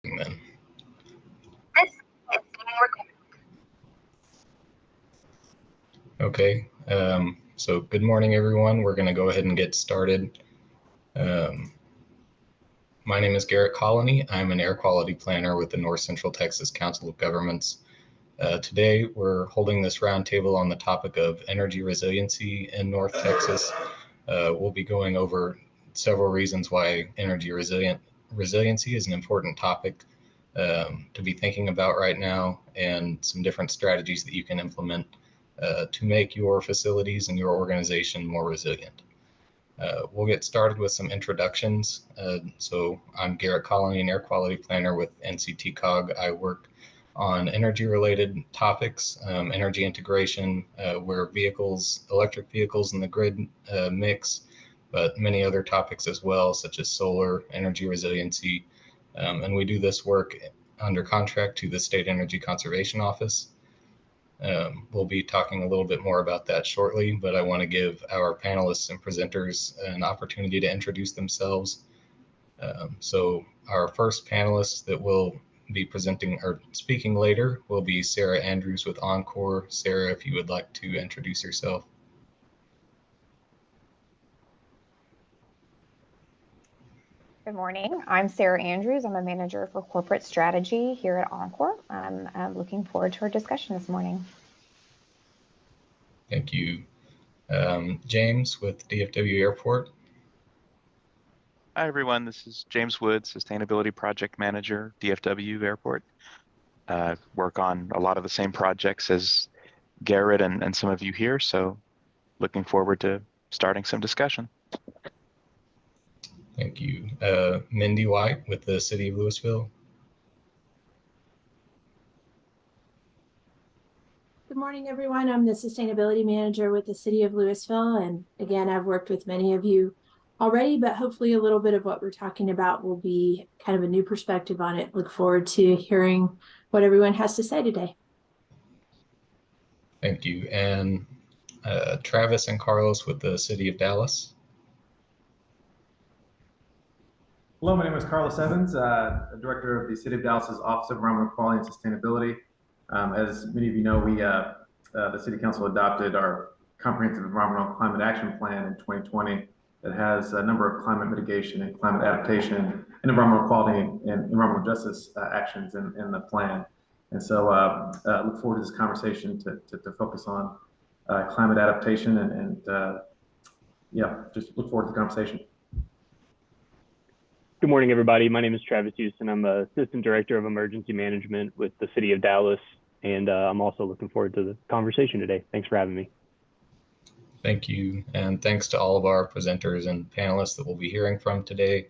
working then. Okay, so good morning, everyone. We're going to go ahead and get started. My name is Garrett Colony. I'm an air quality planner with the North Central Texas Council of Governments. Today, we're holding this roundtable on the topic of energy resiliency in North Texas. We'll be going over several reasons why energy resiliency is an important topic to be thinking about right now, and some different strategies that you can implement to make your facilities and your organization more resilient. We'll get started with some introductions. So I'm Garrett Colony, an air quality planner with NCTCOG. I work on energy-related topics, energy integration, where electric vehicles in the grid mix, but many other topics as well, such as solar, energy resiliency. And we do this work under contract to the State Energy Conservation Office. We'll be talking a little bit more about that shortly, but I want to give our panelists and presenters an opportunity to introduce themselves. So our first panelist that will be presenting or speaking later will be Sarah Andrews with Encore. Sarah, if you would like to introduce yourself. Good morning. I'm Sarah Andrews. I'm a manager for corporate strategy here at Encore. I'm looking forward to our discussion this morning. Thank you. James with DFW Airport. Hi, everyone. This is James Wood, Sustainability Project Manager, DFW Airport. Work on a lot of the same projects as Garrett and some of you here, so looking forward to starting some discussion. Thank you. Mindy White with the City of Lewisville. Good morning, everyone. I'm the Sustainability Manager with the City of Lewisville. And again, I've worked with many of you already, but hopefully a little bit of what we're talking about will be kind of a new perspective on it. Look forward to hearing what everyone has to say today. Thank you. And Travis and Carlos with the City of Dallas. Hello, my name is Carlos Evans, Director of the City of Dallas's Office of Environmental Quality and Sustainability. As many of you know, the City Council adopted our Comprehensive Environmental Climate Action Plan in 2020 that has a number of climate mitigation and climate adaptation and environmental quality and environmental justice actions in the plan. And so look forward to this conversation to focus on climate adaptation and yeah, just look forward to the conversation. Good morning, everybody. My name is Travis Houston. I'm the Assistant Director of Emergency Management with the City of Dallas, and I'm also looking forward to the conversation today. Thanks for having me. Thank you, and thanks to all of our presenters and panelists that we'll be hearing from today.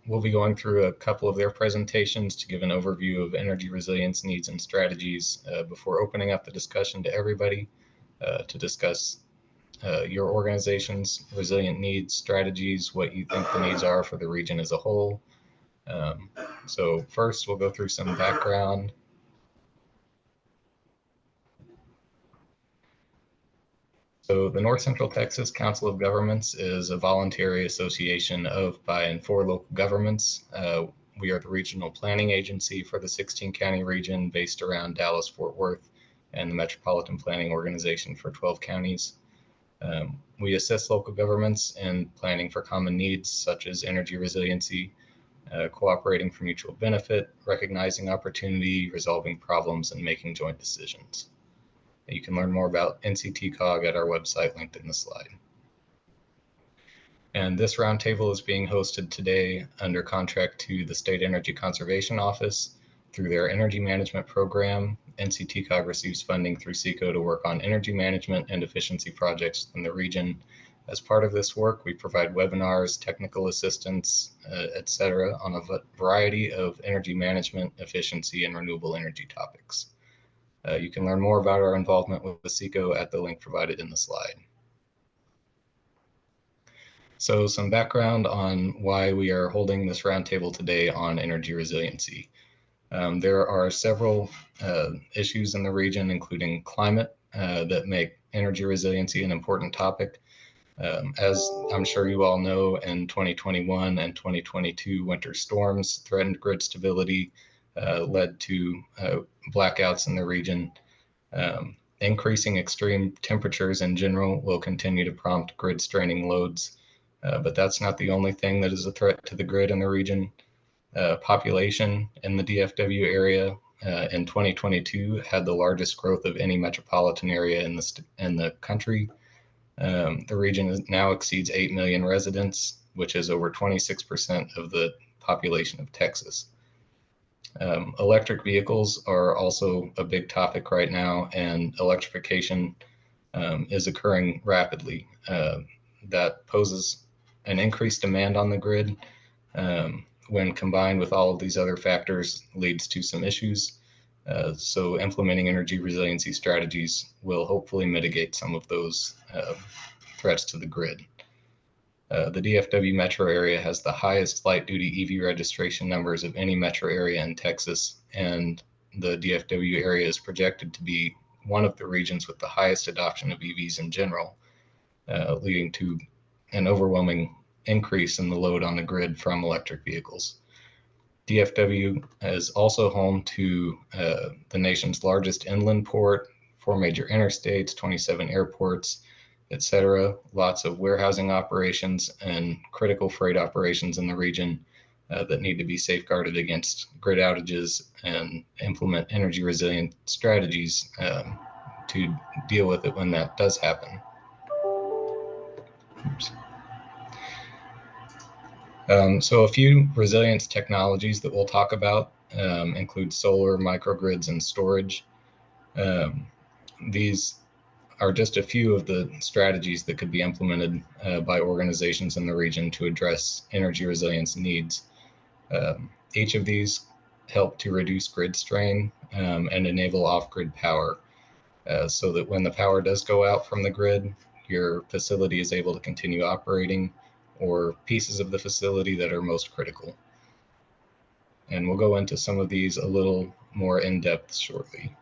We'll be going through a couple of their presentations to give an overview of energy resilience needs and strategies before opening up the discussion to everybody to discuss your organization's resilient needs, strategies, what you think the needs are for the region as a whole. So first, we'll go through some background. So the North Central Texas Council of Governments is a voluntary association of, by, and for local governments. We are the regional planning agency for the 16-county region based around Dallas-Fort Worth and the Metropolitan Planning Organization for 12 counties. We assist local governments in planning for common needs such as energy resiliency, cooperating for mutual benefit, recognizing opportunity, resolving problems, and making joint decisions. You can learn more about NCTCOG at our website linked in the slide. And this roundtable is being hosted today under contract to the State Energy Conservation Office through their energy management program. NCTCOG receives funding through Seco to work on energy management and efficiency projects in the region. As part of this work, we provide webinars, technical assistance, etc., on a variety of energy management, efficiency, and renewable energy topics. You can learn more about our involvement with the Seco at the link provided in the slide. So some background on why we are holding this roundtable today on energy resiliency. There are several issues in the region, including climate, that make energy resiliency an important topic. As I'm sure you all know, in 2021 and 2022, winter storms threatened grid stability, led to blackouts in the region. Increasing extreme temperatures in general will continue to prompt grid straining loads, but that's not the only thing that is a threat to the grid in the region. Population in the DFW area in 2022 had the largest growth of any metropolitan area in the country. The region now exceeds 8 million residents, which is over 26% of the population of Texas. Electric vehicles are also a big topic right now, and electrification is occurring rapidly. That poses an increased demand on the grid. When combined with all of these other factors, leads to some issues. So implementing energy resiliency strategies will hopefully mitigate some of those threats to the grid. The DFW metro area has the highest light-duty EV registration numbers of any metro area in Texas, and the DFW area is projected to be one of the regions with the highest adoption of EVs in general, leading to an overwhelming increase in the load on the grid from electric vehicles. DFW is also home to the nation's largest inland port, 4 major interstates, 27 airports, etc. Lots of warehousing operations and critical freight operations in the region that need to be safeguarded against grid outages and implement energy resilient strategies to deal with it when that does happen. Oops. So a few resilience technologies that we'll talk about include solar, microgrids, and storage. These are just a few of the strategies that could be implemented by organizations in the region to address energy resilience needs. Each of these help to reduce grid strain and enable off-grid power so that when the power does go out from the grid, your facility is able to continue operating, or pieces of the facility that are most critical. And we'll go into some of these a little more in depth shortly.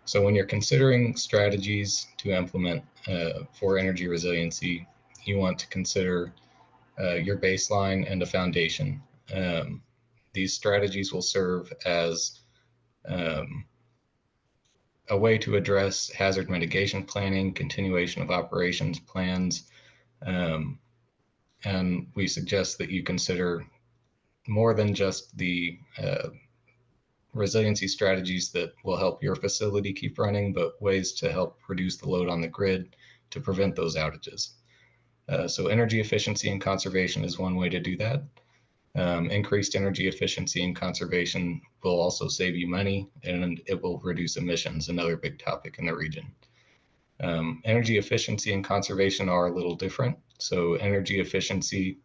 So when you're considering strategies to implement for energy resiliency, you want to consider your baseline and a foundation. These strategies will serve as a way to address hazard mitigation planning, continuation of operations plans, and we suggest that you consider more than just the resiliency strategies that will help your facility keep running, but ways to help reduce the load on the grid to prevent those outages. So energy efficiency and conservation is one way to do that. Increased energy efficiency and conservation will also save you money, and it will reduce emissions, another big topic in the region. Energy efficiency and conservation are a little different. So energy efficiency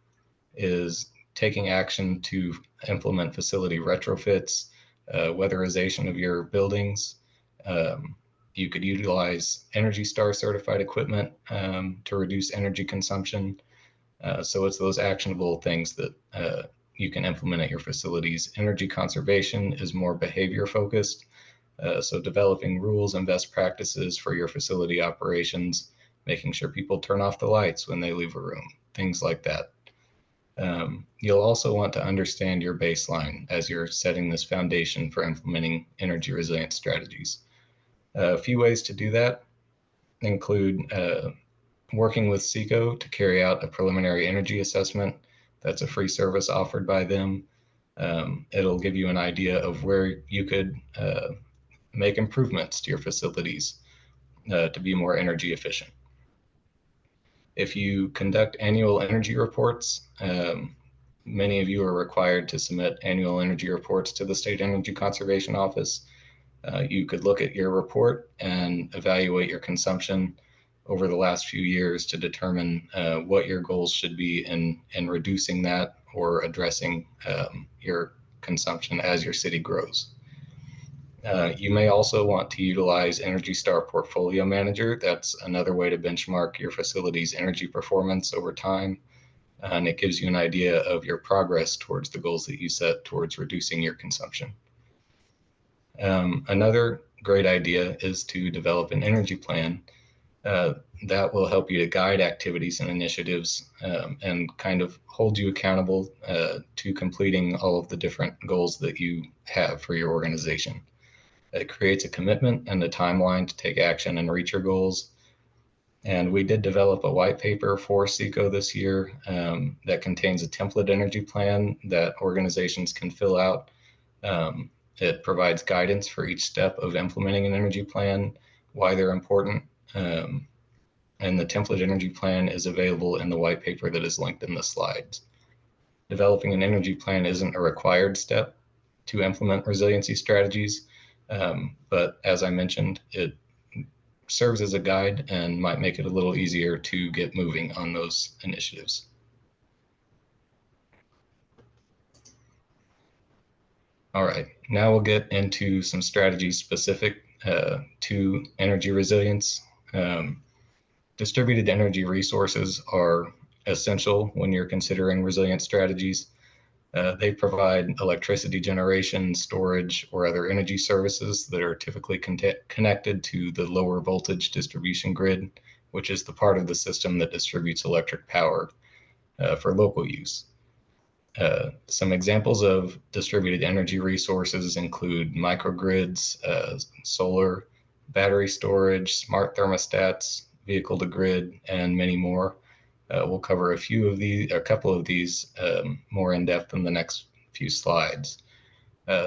is taking action to implement facility retrofits, weatherization of your buildings. You could utilize Energy Star certified equipment to reduce energy consumption. So it's those actionable things that you can implement at your facilities. Energy conservation is more behavior focused. So developing rules and best practices for your facility operations, making sure people turn off the lights when they leave a room, things like that. You'll also want to understand your baseline as you're setting this foundation for implementing energy resilient strategies. A few ways to do that include working with Seco to carry out a preliminary energy assessment. That's a free service offered by them. It'll give you an idea of where you could make improvements to your facilities to be more energy efficient. If you conduct annual energy reports, many of you are required to submit annual energy reports to the State Energy Conservation Office. You could look at your report and evaluate your consumption over the last few years to determine what your goals should be in reducing that or addressing your consumption as your city grows. You may also want to utilize Energy Star Portfolio Manager. That's another way to benchmark your facility's energy performance over time. And it gives you an idea of your progress towards the goals that you set towards reducing your consumption. Another great idea is to develop an energy plan. That will help you to guide activities and initiatives and kind of hold you accountable to completing all of the different goals that you have for your organization. It creates a commitment and a timeline to take action and reach your goals. And we did develop a white paper for Seco this year that contains a template energy plan that organizations can fill out. It provides guidance for each step of implementing an energy plan, why they're important. And the template energy plan is available in the white paper that is linked in the slides. Developing an energy plan isn't a required step to implement resiliency strategies, but as I mentioned, it serves as a guide and might make it a little easier to get moving on those initiatives. All right, now we'll get into some strategies specific to energy resilience. Distributed energy resources are essential when you're considering resilient strategies. They provide electricity generation, storage, or other energy services that are typically connected to the lower voltage distribution grid, which is the part of the system that distributes electric power for local use. Some examples of distributed energy resources include microgrids, solar, battery storage, smart thermostats, vehicle to grid, and many more. We'll cover a couple of these more in depth in the next few slides.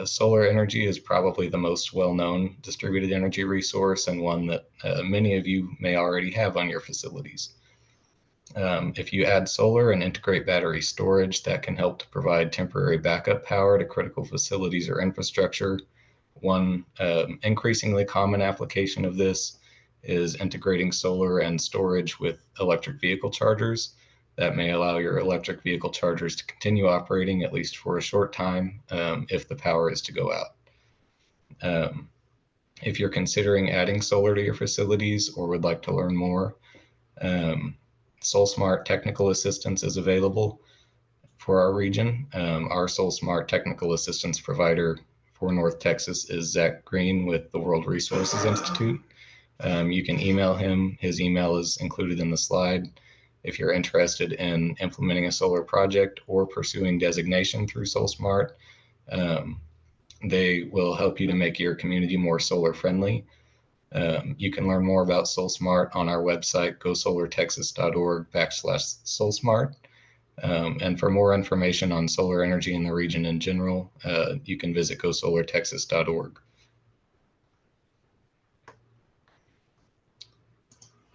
Solar energy is probably the most well-known distributed energy resource and one that many of you may already have on your facilities. If you add solar and integrate battery storage, that can help to provide temporary backup power to critical facilities or infrastructure. One increasingly common application of this is integrating solar and storage with electric vehicle chargers. That may allow your electric vehicle chargers to continue operating at least for a short time if the power is to go out. If you're considering adding solar to your facilities or would like to learn more, SolSmart technical assistance is available for our region. Our SolSmart technical assistance provider for North Texas is Zach Green with the World Resources Institute. You can email him. His email is included in the slide. If you're interested in implementing a solar project or pursuing designation through SolSmart, they will help you to make your community more solar friendly. You can learn more about SolSmart on our website, gosolartexas.org/SolSmart. And for more information on solar energy in the region in general, you can visit gosolartexas.org.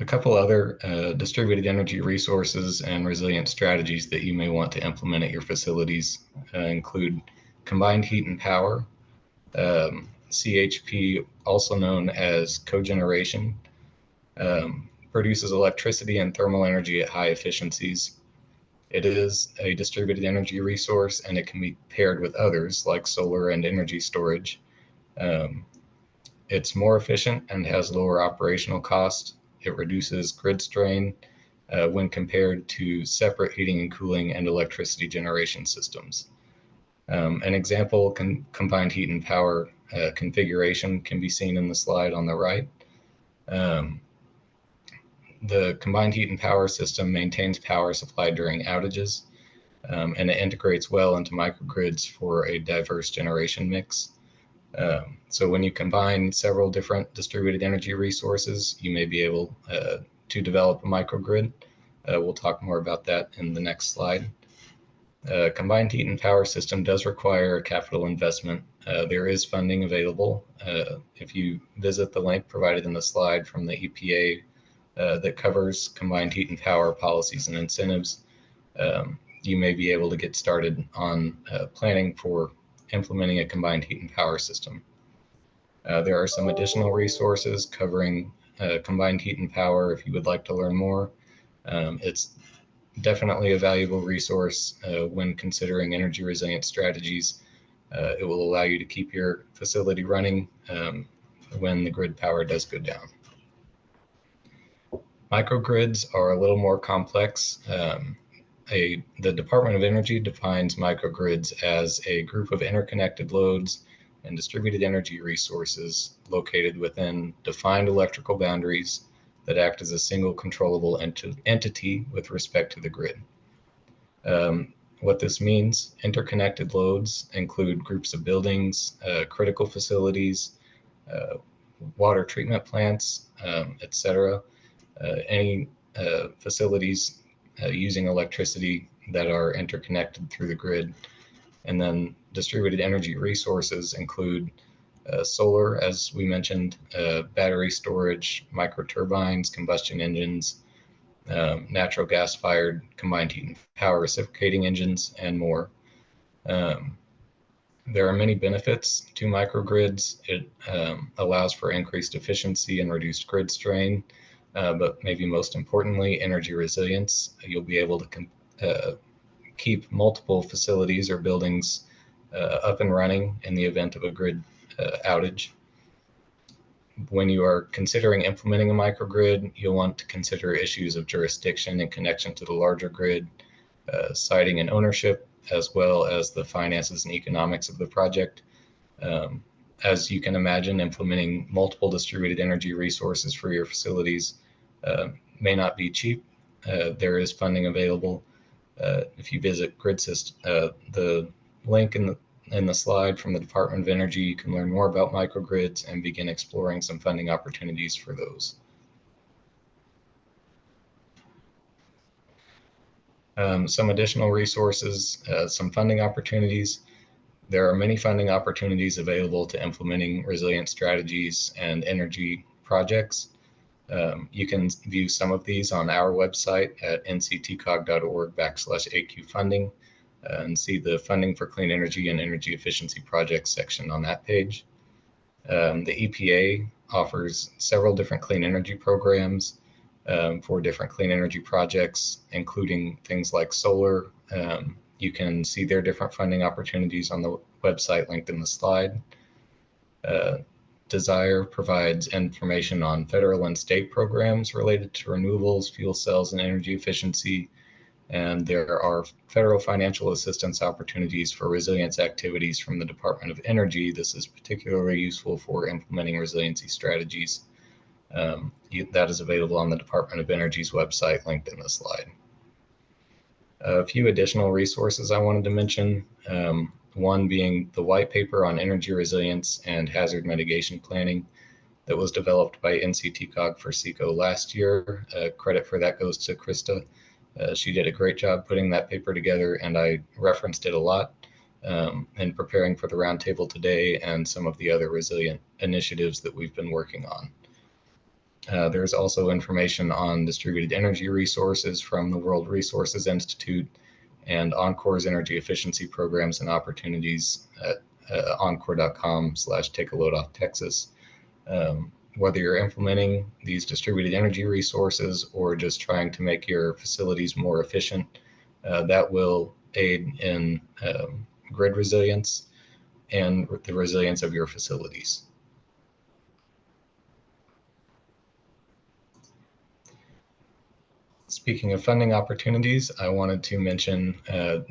A couple other distributed energy resources and resilient strategies that you may want to implement at your facilities include combined heat and power, CHP, also known as cogeneration, produces electricity and thermal energy at high efficiencies. It is a distributed energy resource and it can be paired with others like solar and energy storage. It's more efficient and has lower operational cost. It reduces grid strain when compared to separate heating and cooling and electricity generation systems. An example combined heat and power configuration can be seen in the slide on the right. The combined heat and power system maintains power supplied during outages, and it integrates well into microgrids for a diverse generation mix. So when you combine several different distributed energy resources, you may be able to develop a microgrid. We'll talk more about that in the next slide. Combined heat and power system does require a capital investment. There is funding available. If you visit the link provided in the slide from the EPA that covers combined heat and power policies and incentives, you may be able to get started on planning for implementing a combined heat and power system. There are some additional resources covering combined heat and power if you would like to learn more. It's definitely a valuable resource when considering energy resilient strategies. It will allow you to keep your facility running when the grid power does go down. Microgrids are a little more complex. The Department of Energy defines microgrids as a group of interconnected loads and distributed energy resources located within defined electrical boundaries that act as a single controllable entity with respect to the grid. What this means, interconnected loads include groups of buildings, critical facilities, water treatment plants, etc. Any facilities using electricity that are interconnected through the grid. And then distributed energy resources include solar, as we mentioned, battery storage, microturbines, combustion engines, natural gas-fired combined heat and power reciprocating engines, and more. There are many benefits to microgrids. It allows for increased efficiency and reduced grid strain, but maybe most importantly, energy resilience. You'll be able to keep multiple facilities or buildings up and running in the event of a grid outage. When you are considering implementing a microgrid, you'll want to consider issues of jurisdiction in connection to the larger grid, siting and ownership, as well as the finances and economics of the project. As you can imagine, implementing multiple distributed energy resources for your facilities may not be cheap. There is funding available. If you visit GridSystem, the link in the slide from the Department of Energy, you can learn more about microgrids and begin exploring some funding opportunities for those. Some additional resources, some funding opportunities. There are many funding opportunities available to implementing resilient strategies and energy projects. You can view some of these on our website at nctcog.org/AQ funding and see the funding for clean energy and energy efficiency projects section on that page. The EPA offers several different clean energy programs for different clean energy projects, including things like solar. You can see their different funding opportunities on the website linked in the slide. Desire provides information on federal and state programs related to renewables, fuel cells, and energy efficiency. And there are federal financial assistance opportunities for resilience activities from the Department of Energy. This is particularly useful for implementing resiliency strategies. That is available on the Department of Energy's website linked in the slide. A few additional resources I wanted to mention, one being the white paper on energy resilience and hazard mitigation planning that was developed by NCTCOG for Seco last year. Credit for that goes to Krista. She did a great job putting that paper together, and I referenced it a lot in preparing for the roundtable today and some of the other resilient initiatives that we've been working on. There's also information on distributed energy resources from the World Resources Institute and Encore's energy efficiency programs and opportunities at encore.com/takealoadoff-Texas. Whether you're implementing these distributed energy resources or just trying to make your facilities more efficient, that will aid in grid resilience and the resilience of your facilities. Speaking of funding opportunities, I wanted to mention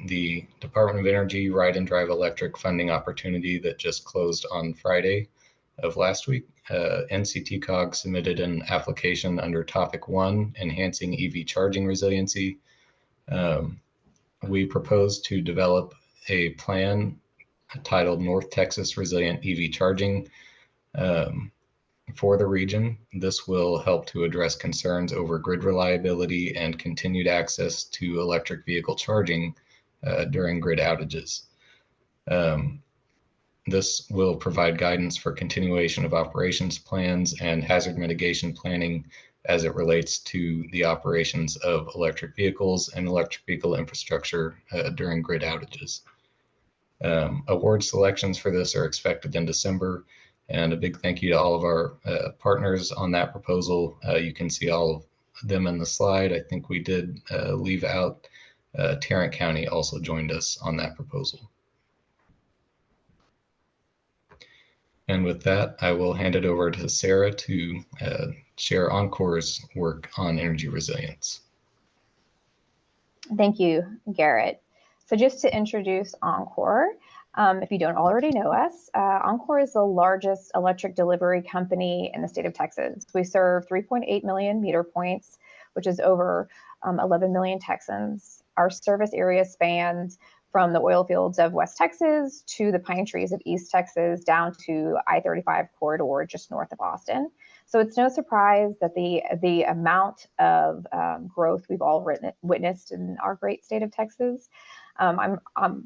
the Department of Energy Ride and Drive Electric funding opportunity that just closed on Friday of last week. NCTCOG submitted an application under Topic 1, Enhancing EV Charging Resiliency. We proposed to develop a plan titled North Texas Resilient EV Charging for the region. This will help to address concerns over grid reliability and continued access to electric vehicle charging during grid outages. This will provide guidance for continuation of operations plans and hazard mitigation planning as it relates to the operations of electric vehicles and electric vehicle infrastructure during grid outages. Award selections for this are expected in December, and a big thank you to all of our partners on that proposal. You can see all of them in the slide. I think we did leave out Tarrant County also joined us on that proposal. And with that, I will hand it over to Sarah to share Encore's work on energy resilience. Thank you, Garrett. So just to introduce Encore, If you don't already know us, Oncor is the largest electric delivery company in the state of Texas. We serve 3.8 million meter points, which is over 11 million Texans. Our service area spans from the oil fields of West Texas to the pine trees of East Texas down to I-35 corridor just north of Austin. So it's no surprise that the amount of growth we've all witnessed in our great state of Texas. I'm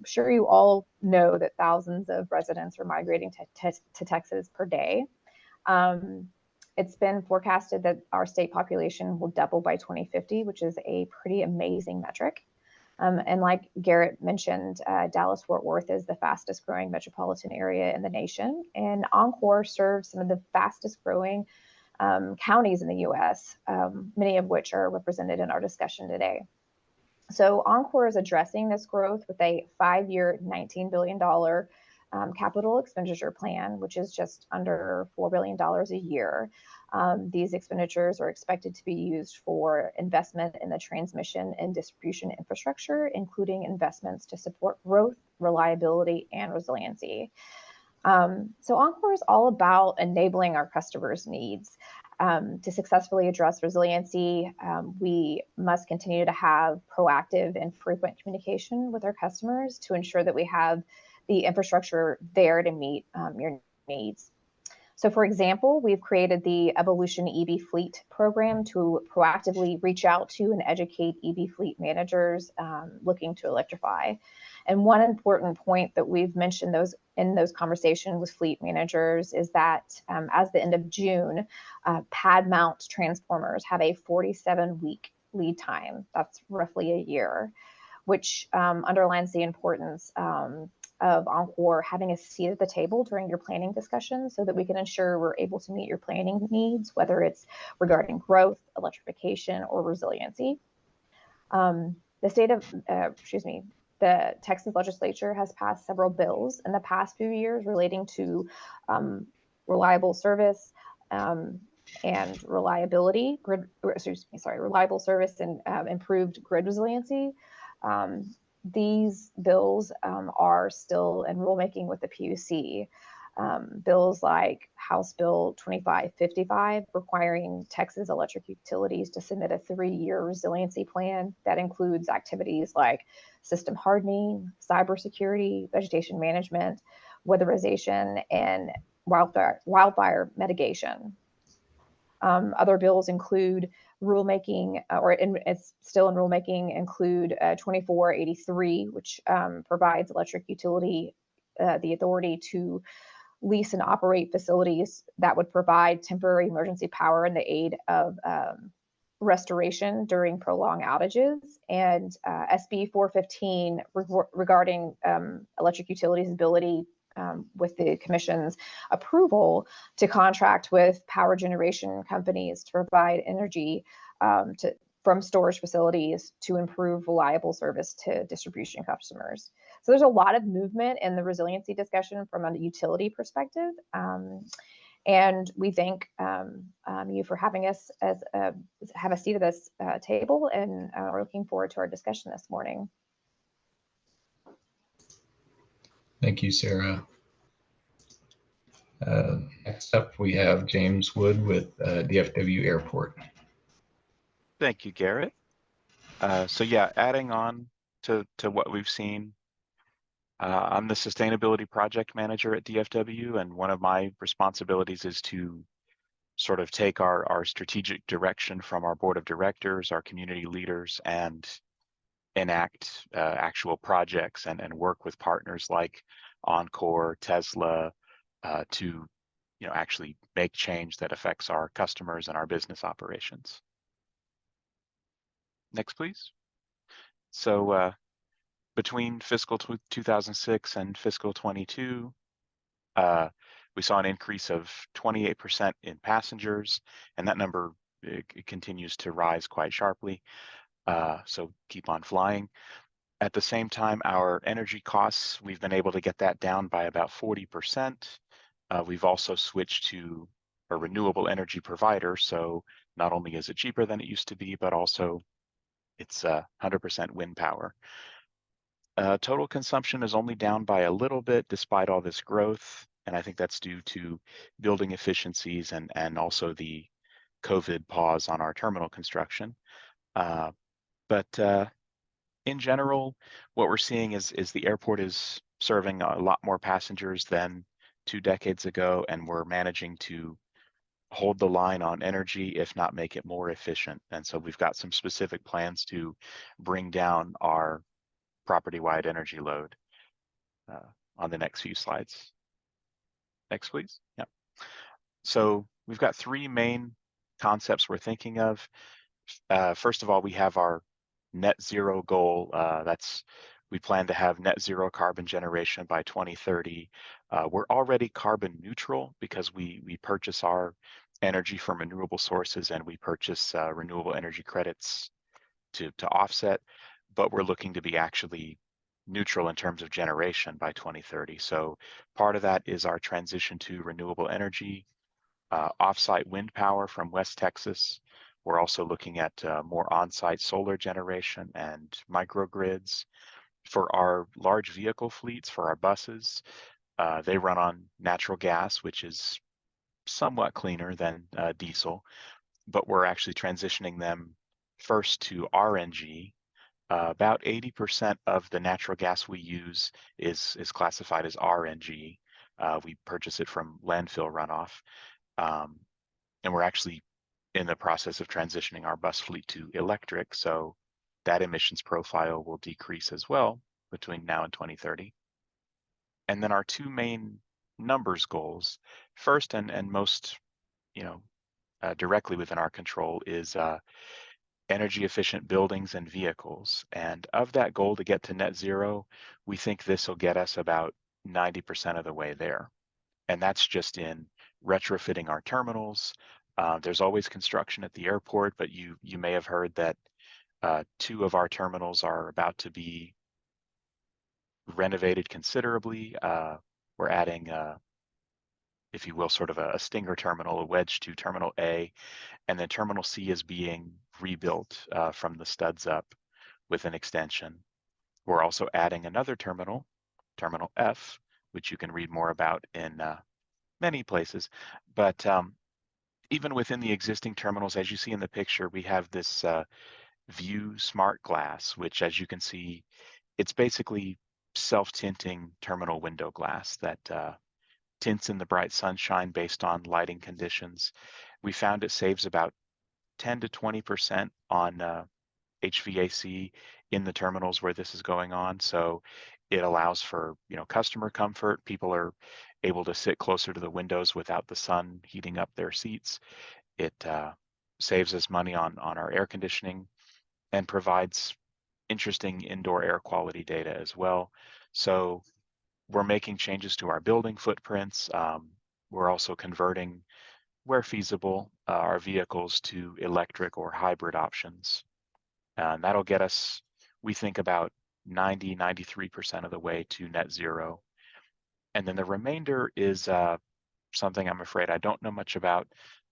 sure you all know that thousands of residents are migrating to Texas per day. It's been forecasted that our state population will double by 2050, which is a pretty amazing metric. And like Garrett mentioned, Dallas-Fort Worth is the fastest growing metropolitan area in the nation, and Oncor serves some of the fastest growing counties in the U.S., many of which are represented in our discussion today. So Oncor is addressing this growth with a 5-year, $19 billion capital expenditure plan, which is just under $4 billion a year. These expenditures are expected to be used for investment in the transmission and distribution infrastructure, including investments to support growth, reliability, and resiliency. So Encore is all about enabling our customers' needs. To successfully address resiliency, we must continue to have proactive and frequent communication with our customers to ensure that we have the infrastructure there to meet your needs. So for example, we've created the Evolution EV Fleet program to proactively reach out to and educate EV fleet managers looking to electrify. And one important point that we've mentioned in those conversations with fleet managers is that as the end of June, pad mount transformers have a 47-week lead time. That's roughly a year, which underlines the importance of Encore having a seat at the table during your planning discussions so that we can ensure we're able to meet your planning needs, whether it's regarding growth, electrification, or resiliency. The Texas legislature has passed several bills in the past few years relating to reliable service and reliability, reliable service and improved grid resiliency. These bills are still in rulemaking with the PUC. Bills like House Bill 2555 requiring Texas electric utilities to submit a 3-year resiliency plan that includes activities like system hardening, cybersecurity, vegetation management, weatherization, and wildfire mitigation. Other bills include rulemaking, it's still in rulemaking, include 2483, which provides electric utility the authority to lease and operate facilities that would provide temporary emergency power in the aid of restoration during prolonged outages, and SB 415 regarding electric utilities' ability with the Commission's approval to contract with power generation companies to provide energy from storage facilities to improve reliable service to distribution customers. So there's a lot of movement in the resiliency discussion from a utility perspective. And we thank you for having us have a seat at this table, and we're looking forward to our discussion this morning. Thank you, Sarah. Next up, we have James Wood with DFW Airport. Thank you, Garrett. So yeah, adding on to what we've seen, I'm the Sustainability Project Manager at DFW, and one of my responsibilities is to sort of take our strategic direction from our board of directors, our community leaders, and enact actual projects and work with partners like Encore, Tesla, to actually make change that affects our customers and our business operations. Next, please. So between fiscal 2006 and fiscal 22, we saw an increase of 28% in passengers, and that number it continues to rise quite sharply. So keep on flying. At the same time, our energy costs, we've been able to get that down by about 40%. We've also switched to a renewable energy provider, so not only is it cheaper than it used to be, but also it's 100% wind power. Total consumption is only down by a little bit despite all this growth. And I think that's due to building efficiencies and also the COVID pause on our terminal construction. But in general, what we're seeing is the airport is serving a lot more passengers than 2 decades ago, and we're managing to hold the line on energy, if not make it more efficient. And so we've got some specific plans to bring down our property-wide energy load on the next few slides. Next, please. Yeah. So we've got 3 main concepts we're thinking of. First of all, we have our net zero goal. We plan to have net zero carbon generation by 2030. We're already carbon neutral because we purchase our energy from renewable sources and we purchase renewable energy credits to offset, but we're looking to be actually neutral in terms of generation by 2030. So part of that is our transition to renewable energy, offsite wind power from West Texas. We're also looking at more on-site solar generation and microgrids. For our large vehicle fleets, for our buses, they run on natural gas, which is somewhat cleaner than diesel, but we're actually transitioning them first to RNG. About 80% of the natural gas we use is classified as RNG. We purchase it from landfill runoff. And we're actually in the process of transitioning our bus fleet to electric, so that emissions profile will decrease as well between now and 2030. And then our 2 main numbers goals, first and most, directly within our control is energy efficient buildings and vehicles. And of that goal to get to net zero, we think this will get us about 90% of the way there. And that's just in retrofitting our terminals. There's always construction at the airport, but you may have heard that 2 of our terminals are about to be renovated considerably. We're adding, if you will, sort of a stinger terminal, a wedge to Terminal A, and then Terminal C is being rebuilt from the studs up with an extension. We're also adding another terminal, Terminal F, which you can read more about in many places. But even within the existing terminals, as you see in the picture, we have this View Smart Glass, which, as you can see, it's basically self-tinting terminal window glass that tints in the bright sunshine based on lighting conditions. We found it saves about 10 to 20% on HVAC in the terminals where this is going on. So it allows for customer comfort. People are able to sit closer to the windows without the sun heating up their seats. It saves us money on our air conditioning and provides interesting indoor air quality data as well. So we're making changes to our building footprints. We're also converting, where feasible, our vehicles to electric or hybrid options. And that'll get us, we think, about 93% of the way to net zero. And then the remainder is something I'm afraid I don't know much about,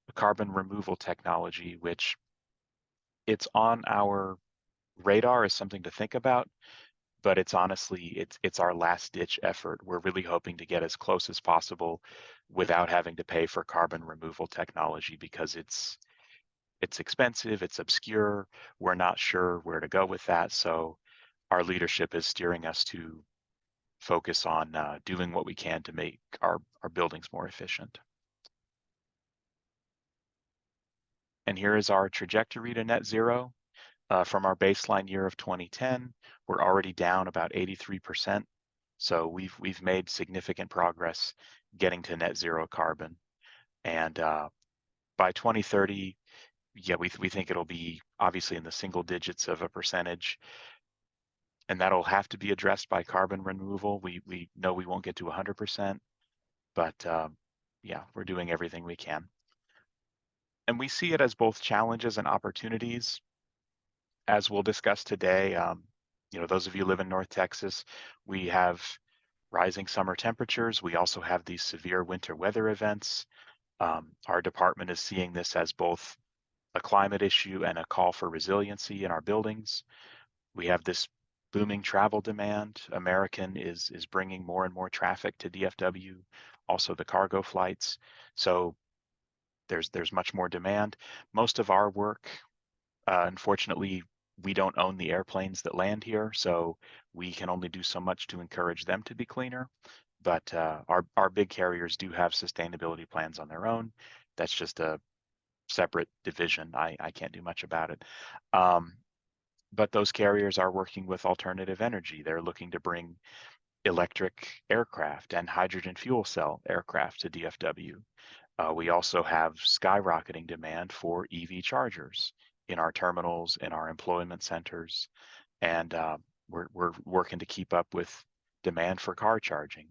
the carbon removal technology, which it's on our radar as something to think about, but it's honestly, it's our last ditch effort. We're really hoping to get as close as possible without having to pay for carbon removal technology because it's expensive, it's obscure, we're not sure where to go with that. So our leadership is steering us to focus on doing what we can to make our buildings more efficient. And here is our trajectory to net zero. From our baseline year of 2010, we're already down about 83%. So we've made significant progress getting to net zero carbon. And by 2030, yeah, we think it'll be obviously in the single digits of a percentage. And that'll have to be addressed by carbon removal. We know we won't get to 100%, but yeah, we're doing everything we can. And we see it as both challenges and opportunities. As we'll discuss today, those of you who live in North Texas, we have rising summer temperatures. We also have these severe winter weather events. Our department is seeing this as both a climate issue and a call for resiliency in our buildings. We have this booming travel demand. American is bringing more and more traffic to DFW, also the cargo flights. So there's much more demand. Most of our work, unfortunately, we don't own the airplanes that land here, so we can only do so much to encourage them to be cleaner. But our big carriers do have sustainability plans on their own. That's just a separate division. I can't do much about it. But those carriers are working with alternative energy. They're looking to bring electric aircraft and hydrogen fuel cell aircraft to DFW. We also have skyrocketing demand for EV chargers in our terminals, in our employment centers, and we're working to keep up with demand for car charging.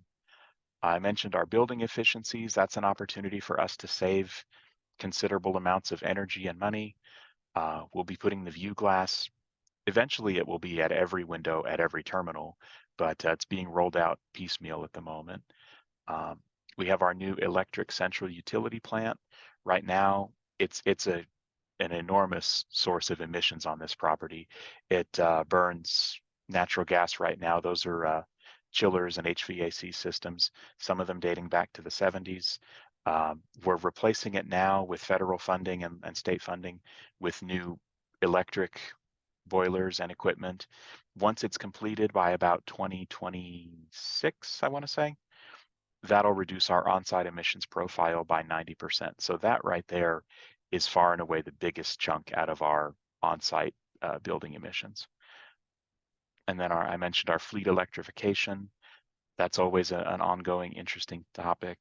I mentioned our building efficiencies. That's an opportunity for us to save considerable amounts of energy and money. We'll be putting the view glass. Eventually, it will be at every window at every terminal, but it's being rolled out piecemeal at the moment. We have our new electric central utility plant. Right now, it's an enormous source of emissions on this property. It burns natural gas right now. Those are chillers and HVAC systems, some of them dating back to the 70s. We're replacing it now with federal funding and state funding with new electric boilers and equipment. Once it's completed by about 2026, I want to say, that'll reduce our on-site emissions profile by 90%. So that right there is far and away the biggest chunk out of our on-site building emissions. And then I mentioned our fleet electrification. That's always an ongoing, interesting topic.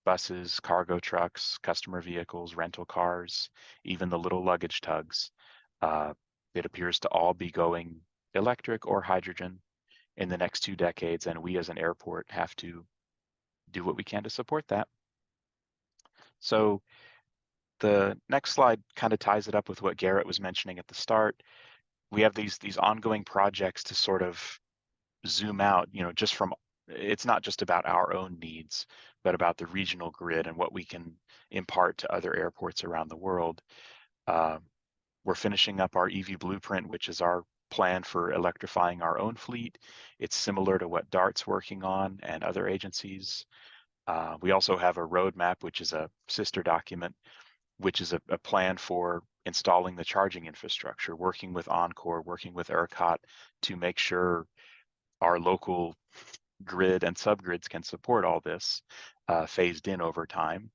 Buses, cargo trucks, customer vehicles, rental cars, even the little luggage tugs. It appears to all be going electric or hydrogen in the next 2 decades, and we as an airport have to do what we can to support that. So the next slide kind of ties it up with what Garrett was mentioning at the start. We have these ongoing projects to sort of zoom out, just from, it's not just about our own needs, but about the regional grid and what we can impart to other airports around the world. We're finishing up our EV blueprint, which is our plan for electrifying our own fleet. It's similar to what DART's working on and other agencies. We also have a roadmap, which is a sister document, which is a plan for installing the charging infrastructure, working with Oncor, working with ERCOT to make sure our local grid and subgrids can support all this phased in over time.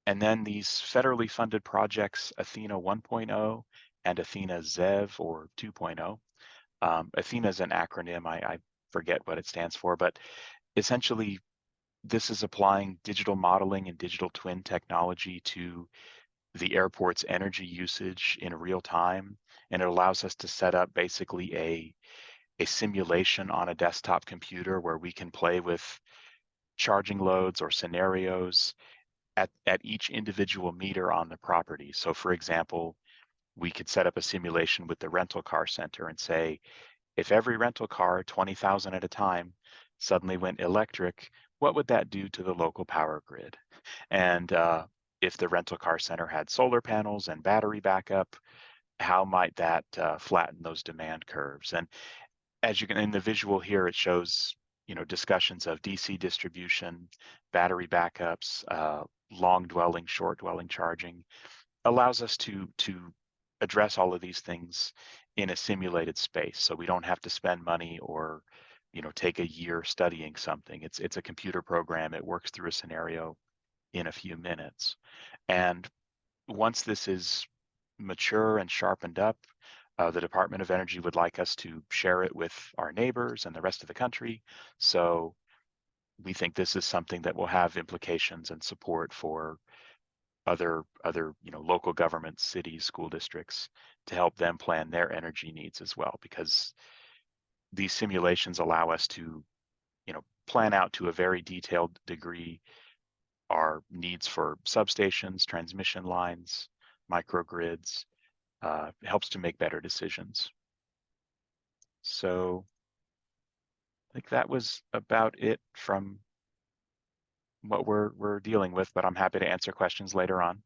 And then these federally funded projects, Athena 1.0 and Athena ZEV or 2.0. Athena is an acronym, I forget what it stands for, but essentially this is applying digital modeling and digital twin technology to the airport's energy usage in real time. And it allows us to set up basically a simulation on a desktop computer where we can play with charging loads or scenarios at each individual meter on the property. So for example, we could set up a simulation with the rental car center and say, if every rental car, 20,000 at a time, suddenly went electric, what would that do to the local power grid? And if the rental car center had solar panels and battery backup, how might that flatten those demand curves? And as you can, in the visual here, it shows, discussions of DC distribution, battery backups, long dwelling, short dwelling charging, allows us to address all of these things in a simulated space. So we don't have to spend money or, take a year studying something. It's a computer program. It works through a scenario in a few minutes. And once this is mature and sharpened up, the Department of Energy would like us to share it with our neighbors and the rest of the country. So we think this is something that will have implications and support for other local governments, cities, school districts, to help them plan their energy needs as well, because these simulations allow us to plan out to a very detailed degree our needs for substations, transmission lines, microgrids. Helps to make better decisions. So I think that was about it from what we're dealing with, but I'm happy to answer questions later on.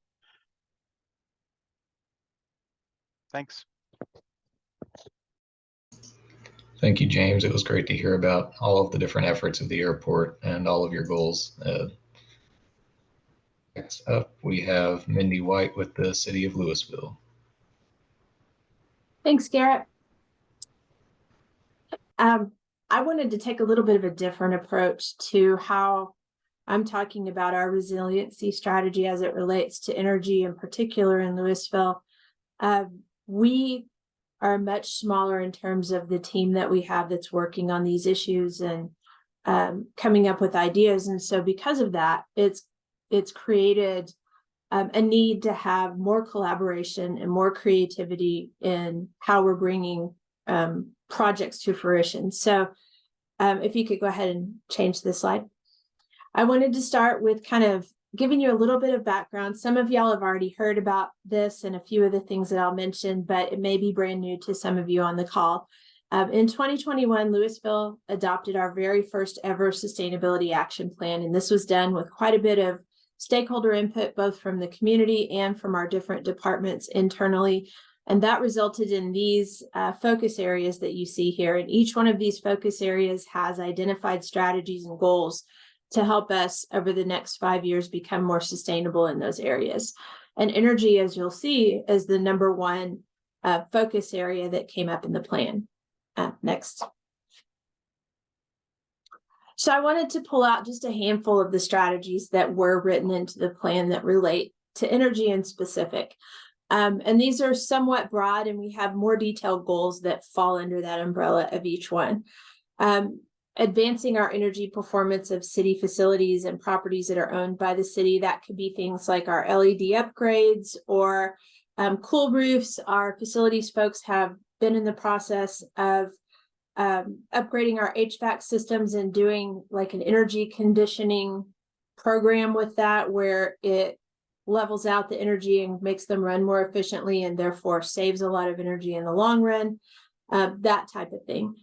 Thanks. Thank you, James. It was great to hear about all of the different efforts of the airport and all of your goals. Next up, we have Mindy White with the City of Lewisville. Thanks, Garrett. I wanted to take a little bit of a different approach to how I'm talking about our resiliency strategy as it relates to energy, in particular in Lewisville. We are much smaller in terms of the team that we have that's working on these issues and coming up with ideas. And so because of that, it's created a need to have more collaboration and more creativity in how we're bringing projects to fruition. So if you could go ahead and change this slide. I wanted to start with kind of giving you a little bit of background. Some of y'all have already heard about this and a few of the things that I'll mention, but it may be brand new to some of you on the call. In 2021, Lewisville adopted our very first ever sustainability action plan, and this was done with quite a bit of stakeholder input, both from the community and from our different departments internally. And that resulted in these focus areas that you see here. And each one of these focus areas has identified strategies and goals to help us over the next 5 years become more sustainable in those areas. And energy, as you'll see, is the number one focus area that came up in the plan. Next. So I wanted to pull out just a handful of the strategies that were written into the plan that relate to energy in specific. And these are somewhat broad, and we have more detailed goals that fall under that umbrella of each one. Advancing our energy performance of city facilities and properties that are owned by the city. That could be things like our LED upgrades or cool roofs. Our facilities folks have been in the process of upgrading our HVAC systems and doing like an energy conditioning program with that, where it levels out the energy and makes them run more efficiently and therefore saves a lot of energy in the long run, that type of thing.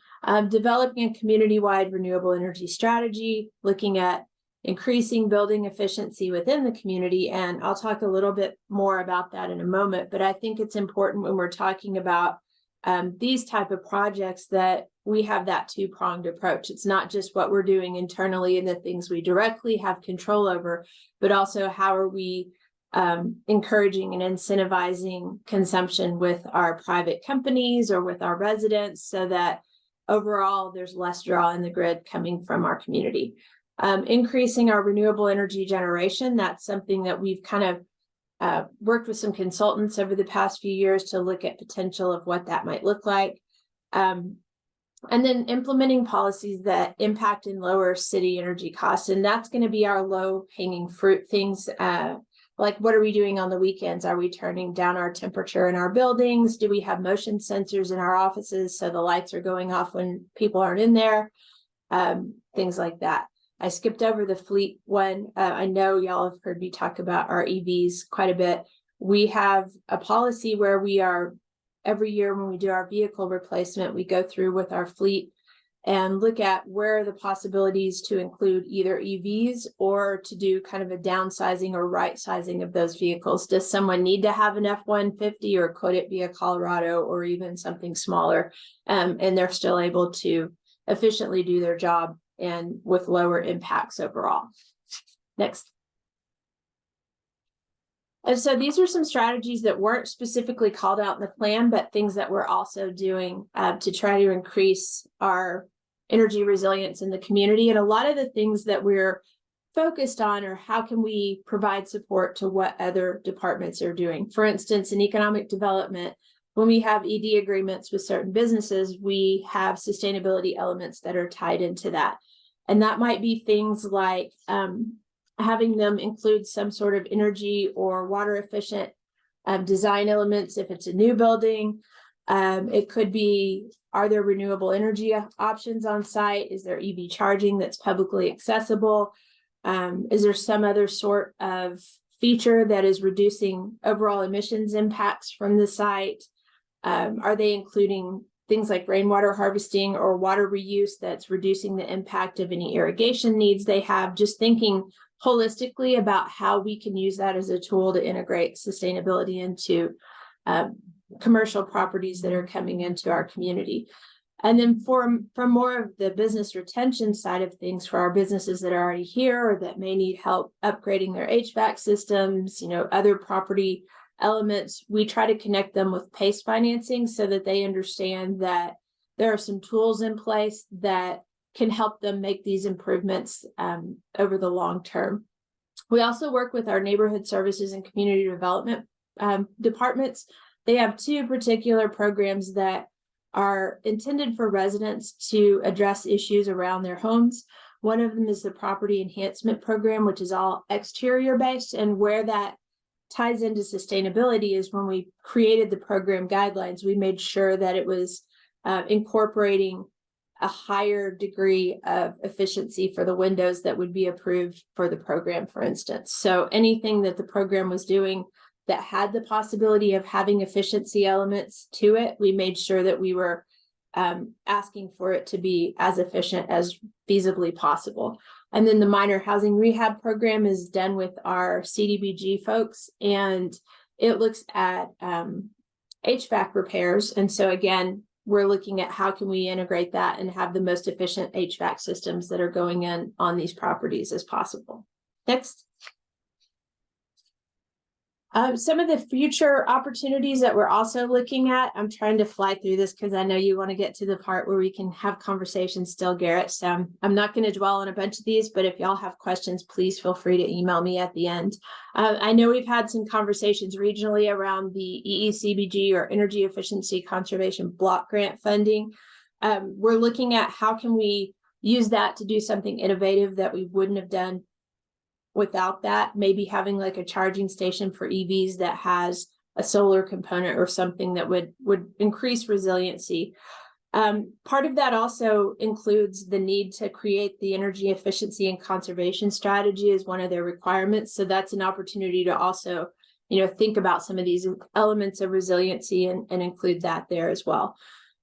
Developing a community-wide renewable energy strategy, looking at increasing building efficiency within the community. And I'll talk a little bit more about that in a moment, but I think it's important when we're talking about these type of projects that we have that two-pronged approach. It's not just what we're doing internally and the things we directly have control over, but also how are we encouraging and incentivizing consumption with our private companies or with our residents so that overall there's less draw in the grid coming from our community. Increasing our renewable energy generation, that's something that we've kind of worked with some consultants over the past few years to look at potential of what that might look like. And then implementing policies that impact and lower city energy costs. And that's going to be our low hanging fruit things. Like, what are we doing on the weekends? Are we turning down our temperature in our buildings? Do we have motion sensors in our offices so the lights are going off when people aren't in there? Things like that. I skipped over the fleet one. I know y'all have heard me talk about our EVs quite a bit. We have a policy where we are, every year when we do our vehicle replacement, we go through with our fleet and look at where are the possibilities to include either EVs or to do kind of a downsizing or right sizing of those vehicles. Does someone need to have an F-150, or could it be a Colorado or even something smaller? And they're still able to efficiently do their job and with lower impacts overall. Next. And so these are some strategies that weren't specifically called out in the plan, but things that we're also doing to try to increase our energy resilience in the community. And a lot of the things that we're focused on are how can we provide support to what other departments are doing. For instance, in economic development, when we have ED agreements with certain businesses, we have sustainability elements that are tied into that. And that might be things like having them include some sort of energy or water efficient design elements if it's a new building. It could be, are there renewable energy options on site? Is there EV charging that's publicly accessible? Is there some other sort of feature that is reducing overall emissions impacts from the site? Are they including things like rainwater harvesting or water reuse that's reducing the impact of any irrigation needs they have? Just thinking holistically about how we can use that as a tool to integrate sustainability into commercial properties that are coming into our community. And then for more of the business retention side of things, for our businesses that are already here or that may need help upgrading their HVAC systems, other property elements, we try to connect them with PACE financing so that they understand that there are some tools in place that can help them make these improvements over the long term. We also work with our neighborhood services and community development departments. They have two particular programs that are intended for residents to address issues around their homes. One of them is the property enhancement program, which is all exterior based, and where that ties into sustainability is when we created the program guidelines, we made sure that it was incorporating a higher degree of efficiency for the windows that would be approved for the program, for instance. So anything that the program was doing that had the possibility of having efficiency elements to it, we made sure that we were asking for it to be as efficient as feasibly possible. And then the minor housing rehab program is done with our CDBG folks, and it looks at HVAC repairs. And so again, we're looking at how can we integrate that and have the most efficient HVAC systems that are going in on these properties as possible. Next. Some of the future opportunities that we're also looking at, I'm trying to fly through this because I know you want to get to the part where we can have conversations still, Garrett. So I'm not going to dwell on a bunch of these, but if y'all have questions, please feel free to email me at the end. I know we've had some conversations regionally around the EECBG or Energy Efficiency Conservation Block Grant funding. We're looking at how can we use that to do something innovative that we wouldn't have done without that, maybe having like a charging station for EVs that has a solar component or something that would increase resiliency. Part of that also includes the need to create the energy efficiency and conservation strategy as one of their requirements. So that's an opportunity to also, think about some of these elements of resiliency and include that there as well.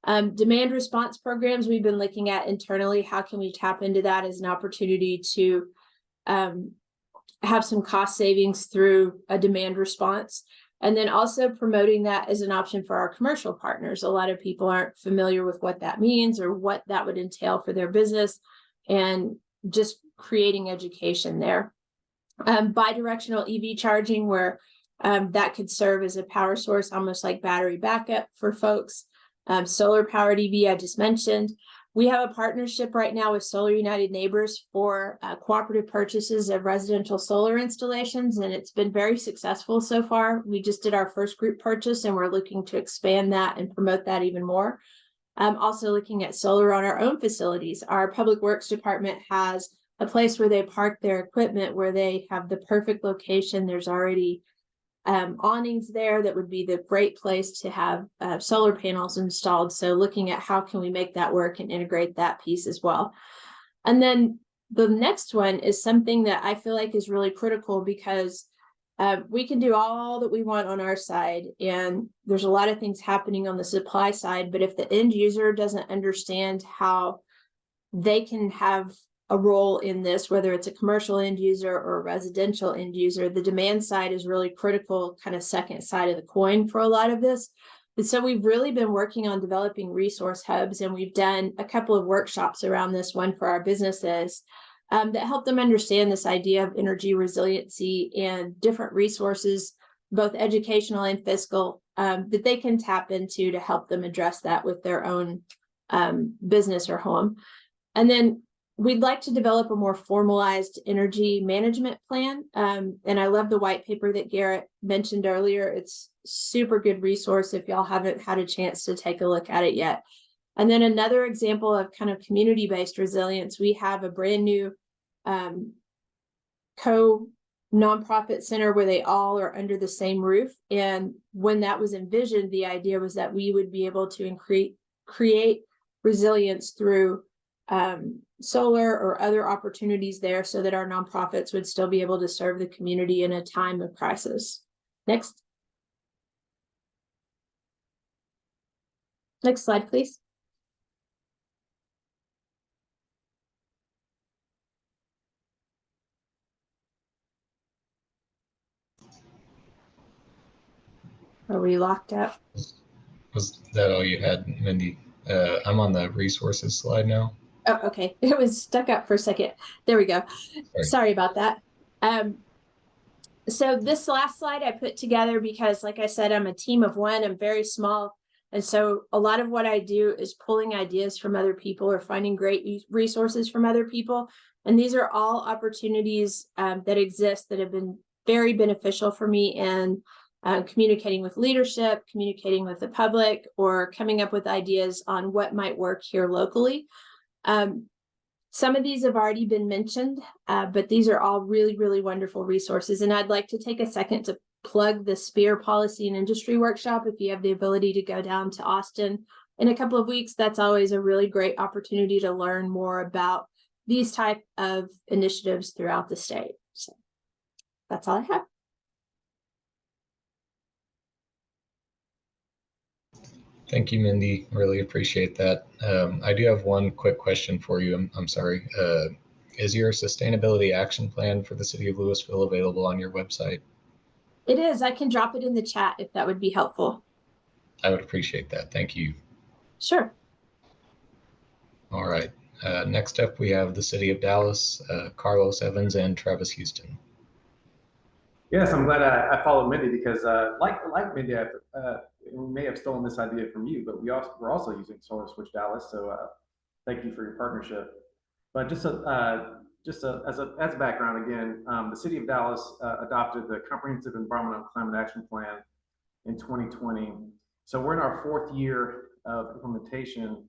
Demand response programs, we've been looking at internally, how can we tap into that as an opportunity to have some cost savings through a demand response, and then also promoting that as an option for our commercial partners. A lot of people aren't familiar with what that means or what that would entail for their business, and just creating education there. Bidirectional EV charging, where that could serve as a power source, almost like battery backup for folks. Solar powered EV, I just mentioned. We have a partnership right now with Solar United Neighbors for cooperative purchases of residential solar installations, and it's been very successful so far. We just did our first group purchase, and we're looking to expand that and promote that even more. Also looking at solar on our own facilities. Our Public Works Department has a place where they park their equipment, where they have the perfect location. There's already awnings there that would be the great place to have solar panels installed. So looking at how can we make that work and integrate that piece as well. And then the next one is something that I feel like is really critical, because we can do all that we want on our side, and there's a lot of things happening on the supply side, but if the end user doesn't understand how they can have a role in this, whether it's a commercial end user or a residential end user, the demand side is really critical, kind of second side of the coin for a lot of this. And so we've really been working on developing resource hubs, and we've done a couple of workshops around this, one for our businesses that help them understand this idea of energy resiliency and different resources, both educational and fiscal, that they can tap into to help them address that with their own business or home. And then we'd like to develop a more formalized energy management plan. And I love the white paper that Garrett mentioned earlier. It's super good resource if y'all haven't had a chance to take a look at it yet. And then another example of kind of community-based resilience, we have a brand new nonprofit center where they all are under the same roof. And when that was envisioned, the idea was that we would be able to create resilience through solar or other opportunities there, so that our nonprofits would still be able to serve the community in a time of crisis. Next slide, please. Are we locked up? Was that all you had, Mindy? I'm on the resources slide now. Oh, okay. It was stuck up for a second. There we go. Sorry about that. So this last slide I put together because, like I said, I'm a team of one. I'm very small. And so a lot of what I do is pulling ideas from other people or finding great resources from other people. And these are all opportunities that exist that have been very beneficial for me in communicating with leadership, communicating with the public, or coming up with ideas on what might work here locally. Some of these have already been mentioned, but these are all really, really wonderful resources. And I'd like to take a second to plug the SPEAR Policy and Industry Workshop. If you have the ability to go down to Austin in a couple of weeks, that's always a really great opportunity to learn more about these type of initiatives throughout the state. So that's all I have. Thank you, Mindy. Really appreciate that. I do have one quick question for you. I'm sorry. Is your sustainability action plan for the city of Lewisville available on your website? It is. I can drop it in the chat if that would be helpful. I would appreciate that. Thank you. Sure. All right. Next up, we have the city of Dallas, Carlos Evans and Travis Houston. Yes, I'm glad I followed Mindy because, like Mindy, we may have stolen this idea from you, but we're also using Solar Switch Dallas. So thank you for your partnership. But as a background again, the city of Dallas adopted the Comprehensive Environmental Climate Action Plan in 2020. So we're in our 4th year of implementation.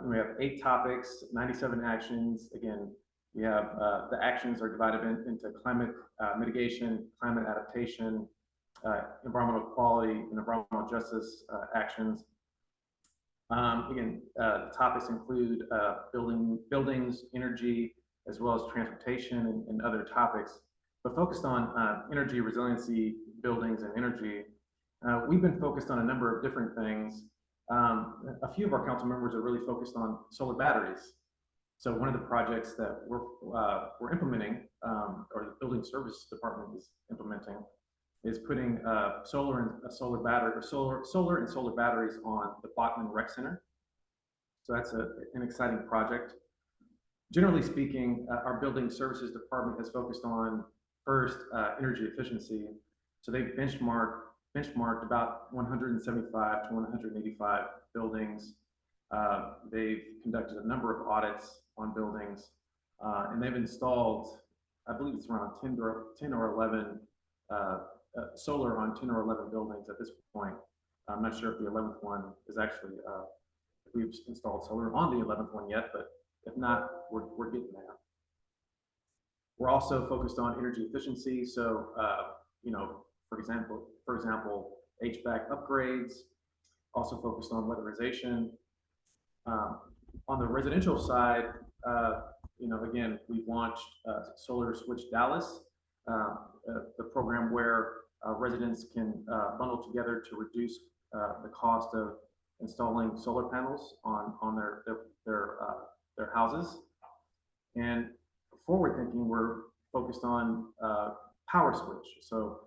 We have 8 topics, 97 actions. Again, we have the actions are divided into climate mitigation, climate adaptation, environmental quality, and environmental justice actions. Again, the topics include buildings, energy, as well as transportation and other topics. But focused on energy resiliency, buildings, and energy, we've been focused on a number of different things. A few of our council members are really focused on solar batteries. So one of the projects that we're implementing, or the Building Service Department is implementing, is putting solar and solar batteries on the Bachman Rec Center. So that's an exciting project. Generally speaking, our Building Services Department has focused on first energy efficiency. So they've benchmarked about 175 to 185 buildings. They've conducted a number of audits on buildings, and they've installed, I believe it's around 10 or 11 solar on 10 or 11 buildings at this point. I'm not sure if the 11th one is actually, if we've installed solar on the 11th one yet, but if not, we're getting there. We're also focused on energy efficiency. So, for example, HVAC upgrades, also focused on weatherization. On the residential side, again, we've launched Solar Switch Dallas, the program where residents can bundle together to reduce the cost of installing solar panels on their houses. And forward thinking, we're focused on Power Switch. So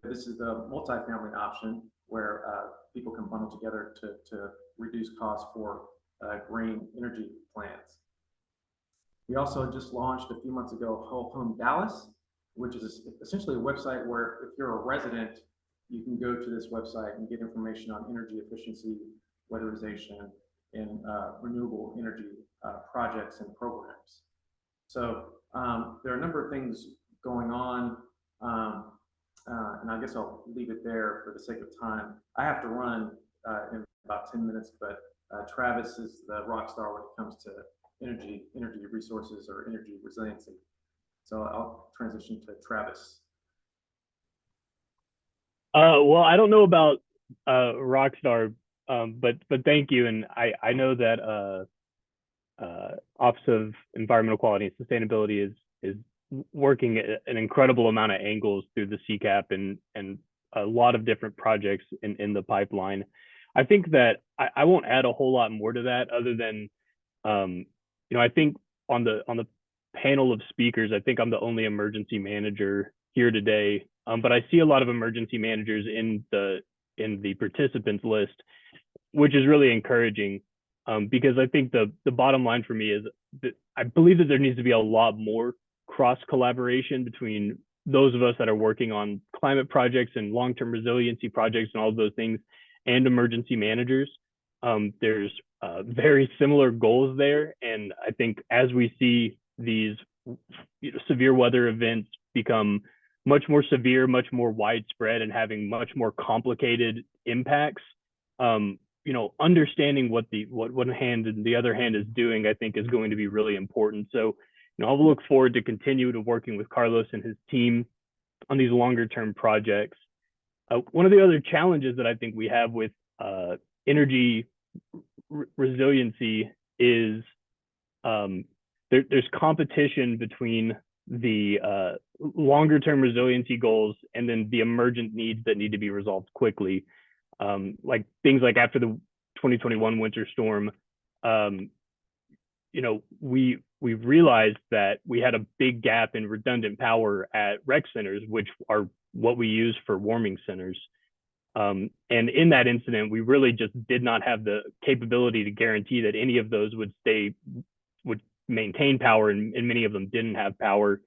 this is the multifamily option where people can bundle together to reduce costs for green energy plans. We also just launched a few months ago Whole Home Dallas, which is essentially a website where if you're a resident, you can go to this website and get information on energy efficiency, weatherization, and renewable energy projects and programs. So there are a number of things going on, and I guess I'll leave it there for the sake of time. I have to run in about 10 minutes, but Travis is the rock star when it comes to energy resources or energy resiliency. So I'll transition to Travis. Well, I don't know about Rockstar, but thank you. And I know that Office of Environmental Quality and Sustainability is working an incredible amount of angles through the CCAP and a lot of different projects in the pipeline. I think that I won't add a whole lot more to that other than, I think on the panel of speakers, I think I'm the only emergency manager here today, but I see a lot of emergency managers in the participants list, which is really encouraging. because I think the bottom line for me is that I believe that there needs to be a lot more cross collaboration between those of us that are working on climate projects and long-term resiliency projects and all of those things, and emergency managers. There's very similar goals there, and I think as we see these severe weather events become much more severe, much more widespread, and having much more complicated impacts, understanding what one hand and the other hand is doing, I think, is going to be really important. So, I'll look forward to continue to working with Carlos and his team on these longer term projects. One of the other challenges that I think we have with energy resiliency is there's competition between the longer term resiliency goals and then the emergent needs that need to be resolved quickly. Like things like after the 2021 winter storm, we've realized that we had a big gap in redundant power at rec centers, which are what we use for warming centers. And in that incident, we really just did not have the capability to guarantee that any of those would maintain power, and many of them didn't have power.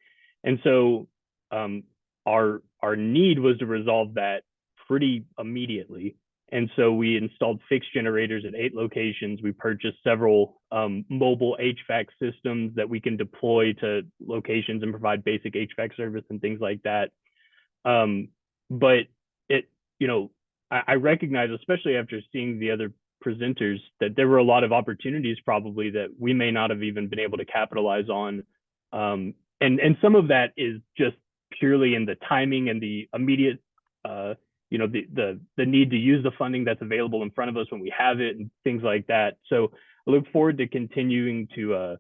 And so our need was to resolve that pretty immediately. And so we installed fixed generators at 8 locations. We purchased several mobile HVAC systems that we can deploy to locations and provide basic HVAC service and things like that. But I recognize, especially after seeing the other presenters, that there were a lot of opportunities probably that we may not have even been able to capitalize on. And some of that is just purely in the timing and the immediate, the need to use the funding that's available in front of us when we have it and things like that. So I look forward to continuing to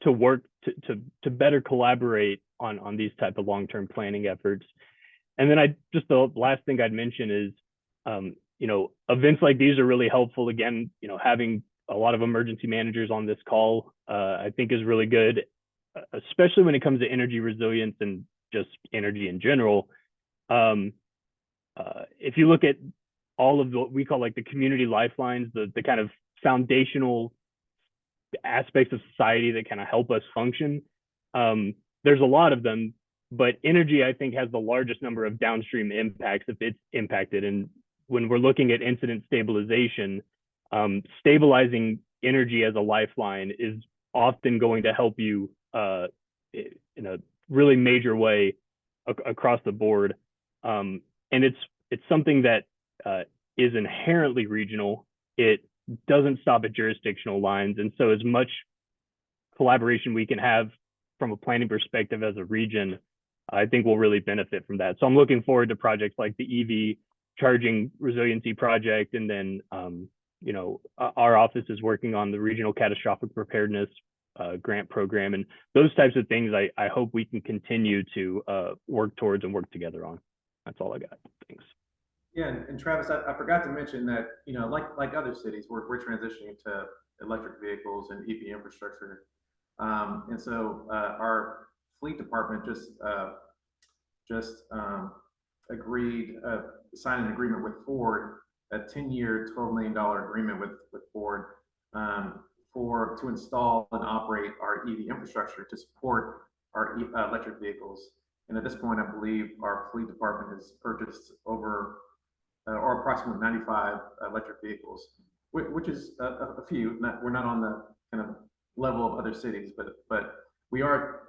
work to better collaborate on these type of long-term planning efforts. And then the last thing I'd mention is, events like these are really helpful. Again, having a lot of emergency managers on this call, I think is really good, especially when it comes to energy resilience and just energy in general. If you look at all of what we call like the community lifelines, the kind of foundational aspects of society that kind of help us function, there's a lot of them, but energy, I think, has the largest number of downstream impacts if it's impacted. And when we're looking at incident stabilization, stabilizing energy as a lifeline is often going to help you in a really major way across the board. And it's something that is inherently regional. It doesn't stop at jurisdictional lines. And so as much collaboration we can have from a planning perspective as a region, I think we'll really benefit from that. So I'm looking forward to projects like the EV charging resiliency project. And then, our office is working on the regional catastrophic preparedness grant program, and those types of things I hope we can continue to work towards and work together on. That's all I got. Thanks. Yeah, and Travis, I forgot to mention that, like other cities, we're transitioning to electric vehicles and EV infrastructure. And so our fleet department just signed an agreement with Ford, a 10-year, $12 million agreement with Ford to install and operate our EV infrastructure to support our electric vehicles. And at this point, I believe our fleet department has purchased over or approximately 95 electric vehicles, which is a few. We're not on the kind of level of other cities, but we are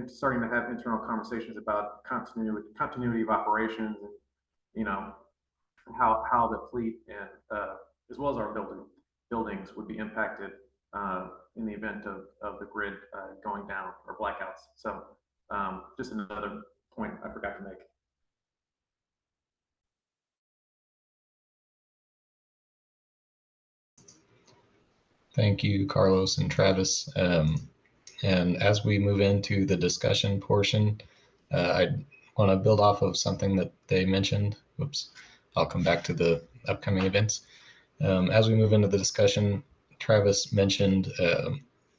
starting to have internal conversations about continuity of operations, and how the fleet and as well as our buildings would be impacted in the event of the grid going down or blackouts. So just another point I forgot to make. Thank you, Carlos and Travis. And as we move into the discussion portion, I want to build off of something that they mentioned. Oops, I'll come back to the upcoming events. As we move into the discussion, Travis mentioned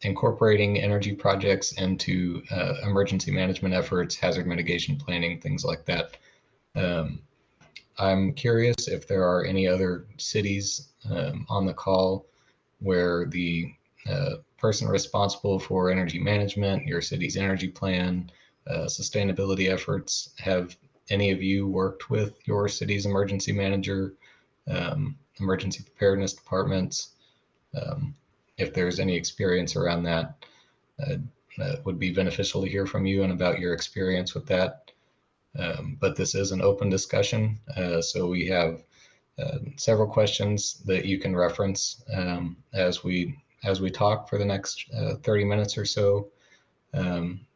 incorporating energy projects into emergency management efforts, hazard mitigation planning, things like that. I'm curious if there are any other cities on the call where the person responsible for energy management, your city's energy plan, sustainability efforts. Have any of you worked with your city's emergency manager, emergency preparedness departments? If there's any experience around that, would be beneficial to hear from you and about your experience with that. But this is an open discussion, so we have several questions that you can reference as we talk for the next 30 minutes or so.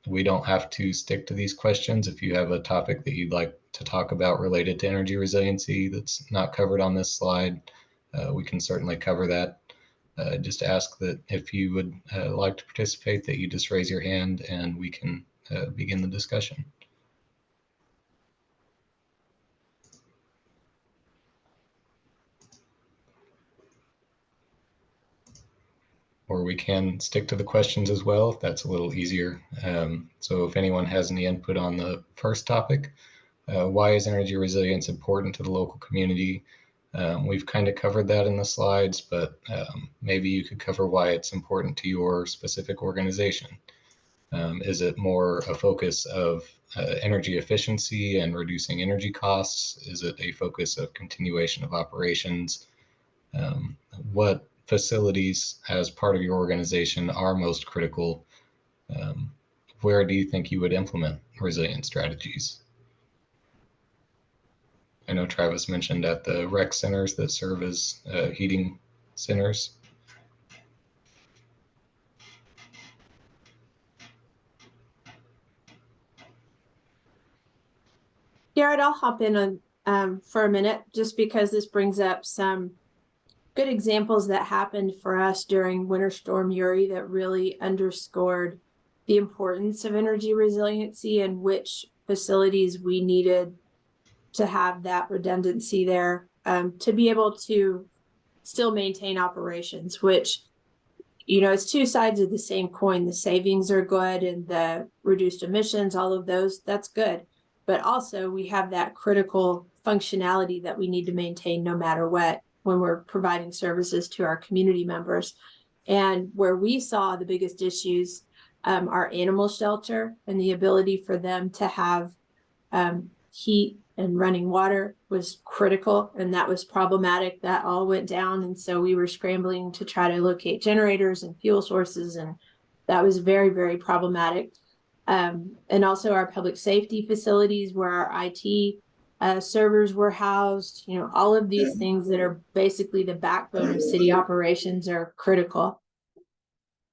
We don't have to stick to these questions. If you have a topic that you'd like to talk about related to energy resiliency that's not covered on this slide, we can certainly cover that. Just ask that if you would like to participate, that you just raise your hand and we can begin the discussion. Or we can stick to the questions as well, if that's a little easier. So if anyone has any input on the first topic, why is energy resilience important to the local community? We've kind of covered that in the slides, but maybe you could cover why it's important to your specific organization. Is it more a focus of energy efficiency and reducing energy costs? Is it a focus of continuation of operations? What facilities as part of your organization are most critical? Where do you think you would implement resilient strategies? I know Travis mentioned at the rec centers that serve as heating centers. Garrett, I'll hop in on for a minute, just because this brings up some good examples that happened for us during Winter Storm Uri that really underscored the importance of energy resiliency and which facilities we needed to have that redundancy there, to be able to still maintain operations, which, you know, it's two sides of the same coin. The savings are good and the reduced emissions, all of those, that's good. But also we have that critical functionality that we need to maintain no matter what when we're providing services to our community members. And where we saw the biggest issues, our animal shelter and the ability for them to have heat and running water was critical, and that was problematic. That all went down, and so we were scrambling to try to locate generators and fuel sources, and that was very, very problematic. And also our public safety facilities where our IT servers were housed, you know, all of these things that are basically the backbone of city operations are critical.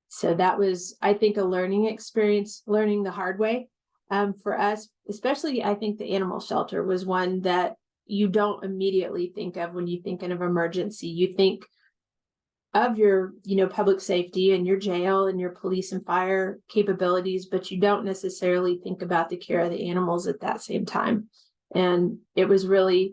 So that was, I think, a learning experience, learning the hard way. For us, especially, I think the animal shelter was one that you don't immediately think of when you think of emergency. You think of your, you know, public safety and your jail and your police and fire capabilities, but you don't necessarily think about the care of the animals at that same time. And it was really,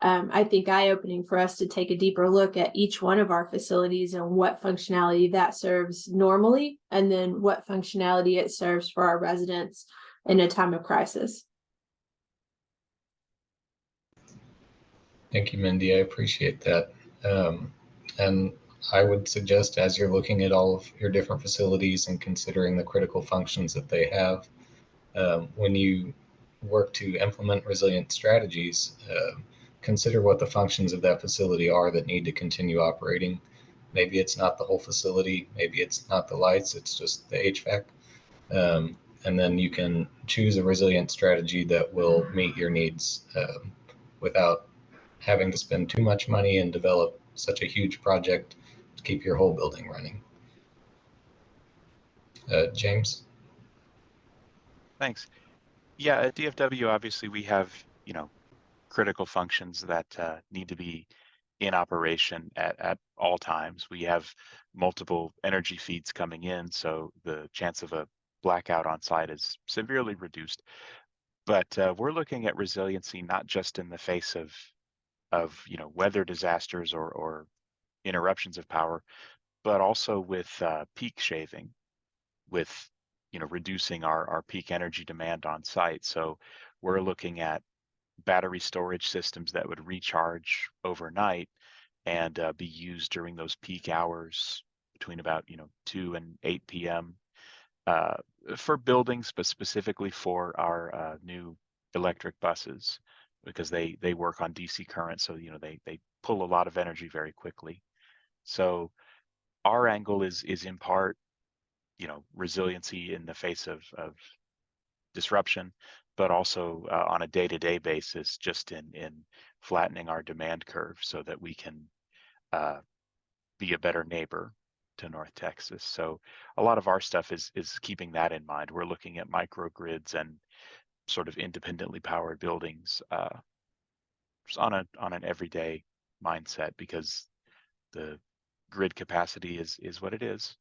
I think, eye-opening for us to take a deeper look at each one of our facilities and what functionality that serves normally, and then what functionality it serves for our residents in a time of crisis. Thank you, Mindy. I appreciate that. And I would suggest, as you're looking at all of your different facilities and considering the critical functions that they have, when you work to implement resilient strategies, consider what the functions of that facility are that need to continue operating. Maybe it's not the whole facility, maybe it's not the lights, it's just the HVAC. And then you can choose a resilient strategy that will meet your needs without having to spend too much money and develop such a huge project to keep your whole building running. James? Thanks. Yeah, at DFW, obviously we have, you know, critical functions that need to be in operation at all times. We have multiple energy feeds coming in, so the chance of a blackout on site is severely reduced. But we're looking at resiliency not just in the face of you know, weather disasters or interruptions of power, but also with peak shaving, with, you know, reducing our peak energy demand on site. So we're looking at battery storage systems that would recharge overnight and be used during those peak hours between about 2 and 8 p.m. For buildings, but specifically for our new electric buses, because they work on DC current, so they pull a lot of energy very quickly. So our angle is in part resiliency in the face of disruption, but also on a day-to-day basis, just in flattening our demand curve so that we can be a better neighbor to North Texas. So a lot of our stuff is keeping that in mind. We're looking at microgrids and sort of independently powered buildings on an everyday mindset, because the grid capacity is what it is.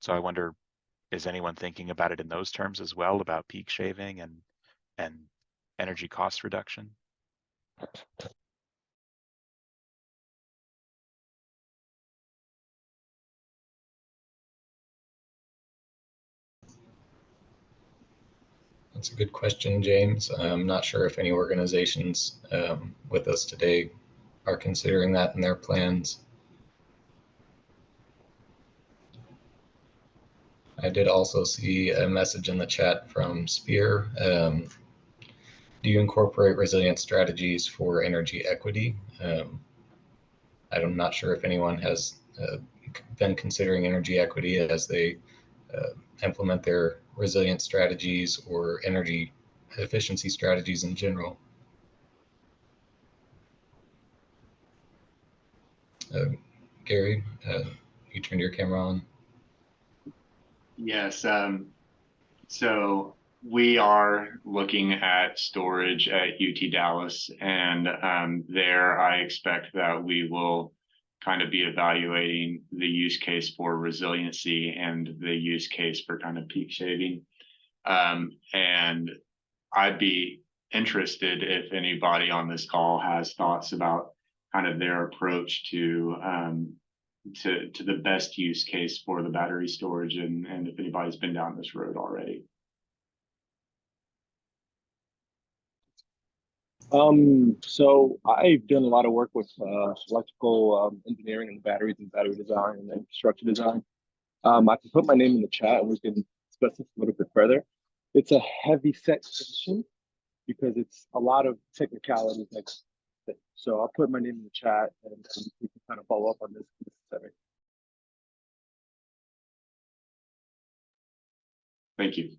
So I wonder, is anyone thinking about it in those terms as well, about peak shaving and energy cost reduction? That's a good question, James. I'm not sure if any organizations with us today are considering that in their plans. I did also see a message in the chat from Spear. Do you incorporate resilient strategies for energy equity? I'm not sure if anyone has been considering energy equity as they implement their resilient strategies or energy efficiency strategies in general. Gary, you turned your camera on. Yes, so we are looking at storage at UT Dallas, and there I expect that we will kind of be evaluating the use case for resiliency and the use case for kind of peak shaving. And I'd be interested if anybody on this call has thoughts about kind of their approach to the best use case for the battery storage, and if anybody's been down this road already. So I've done a lot of work with electrical engineering and batteries and battery design and infrastructure design. I can put my name in the chat and we can discuss this a little bit further. It's a heavy set position because it's a lot of technicalities next. So I'll put my name in the chat and we can kind of follow up on this if necessary. Thank you.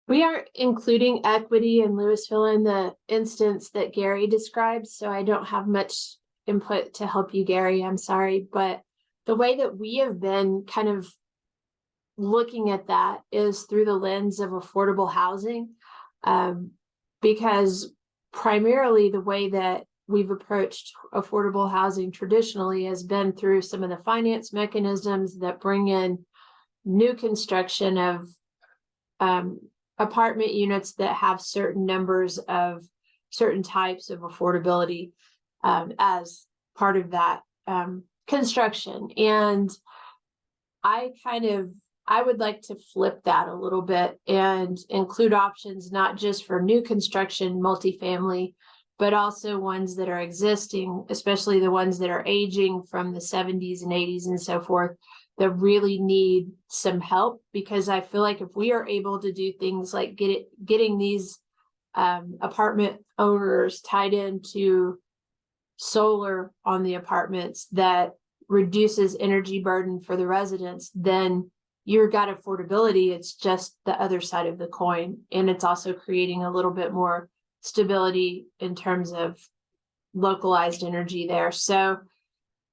We are including equity in Lewisville in the instance that Gary described, so I don't have much input to help you, Gary. I'm sorry, but the way that we have been kind of looking at that is through the lens of affordable housing, because primarily the way that we've approached affordable housing traditionally has been through some of the finance mechanisms that bring in new construction of apartment units that have certain numbers of certain types of affordability as part of that construction. And I would like to flip that a little bit and include options not just for new construction multifamily, but also ones that are existing, especially the ones that are aging from the 70s and 80s and so forth, that really need some help. Because I feel like if we are able to do things like getting these apartment owners tied into solar on the apartments that reduces energy burden for the residents, then you've got affordability. It's just the other side of the coin. And it's also creating a little bit more stability in terms of localized energy there. So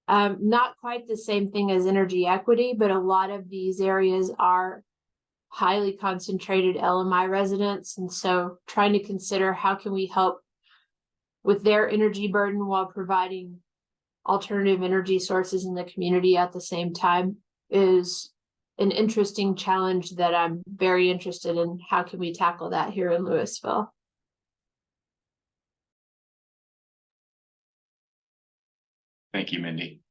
not quite the same thing as energy equity, but a lot of these areas are highly concentrated LMI residents. And so trying to consider how can we help with their energy burden while providing alternative energy sources in the community at the same time is an interesting challenge that I'm very interested in. How can we tackle that here in Lewisville? Thank you, Mindy.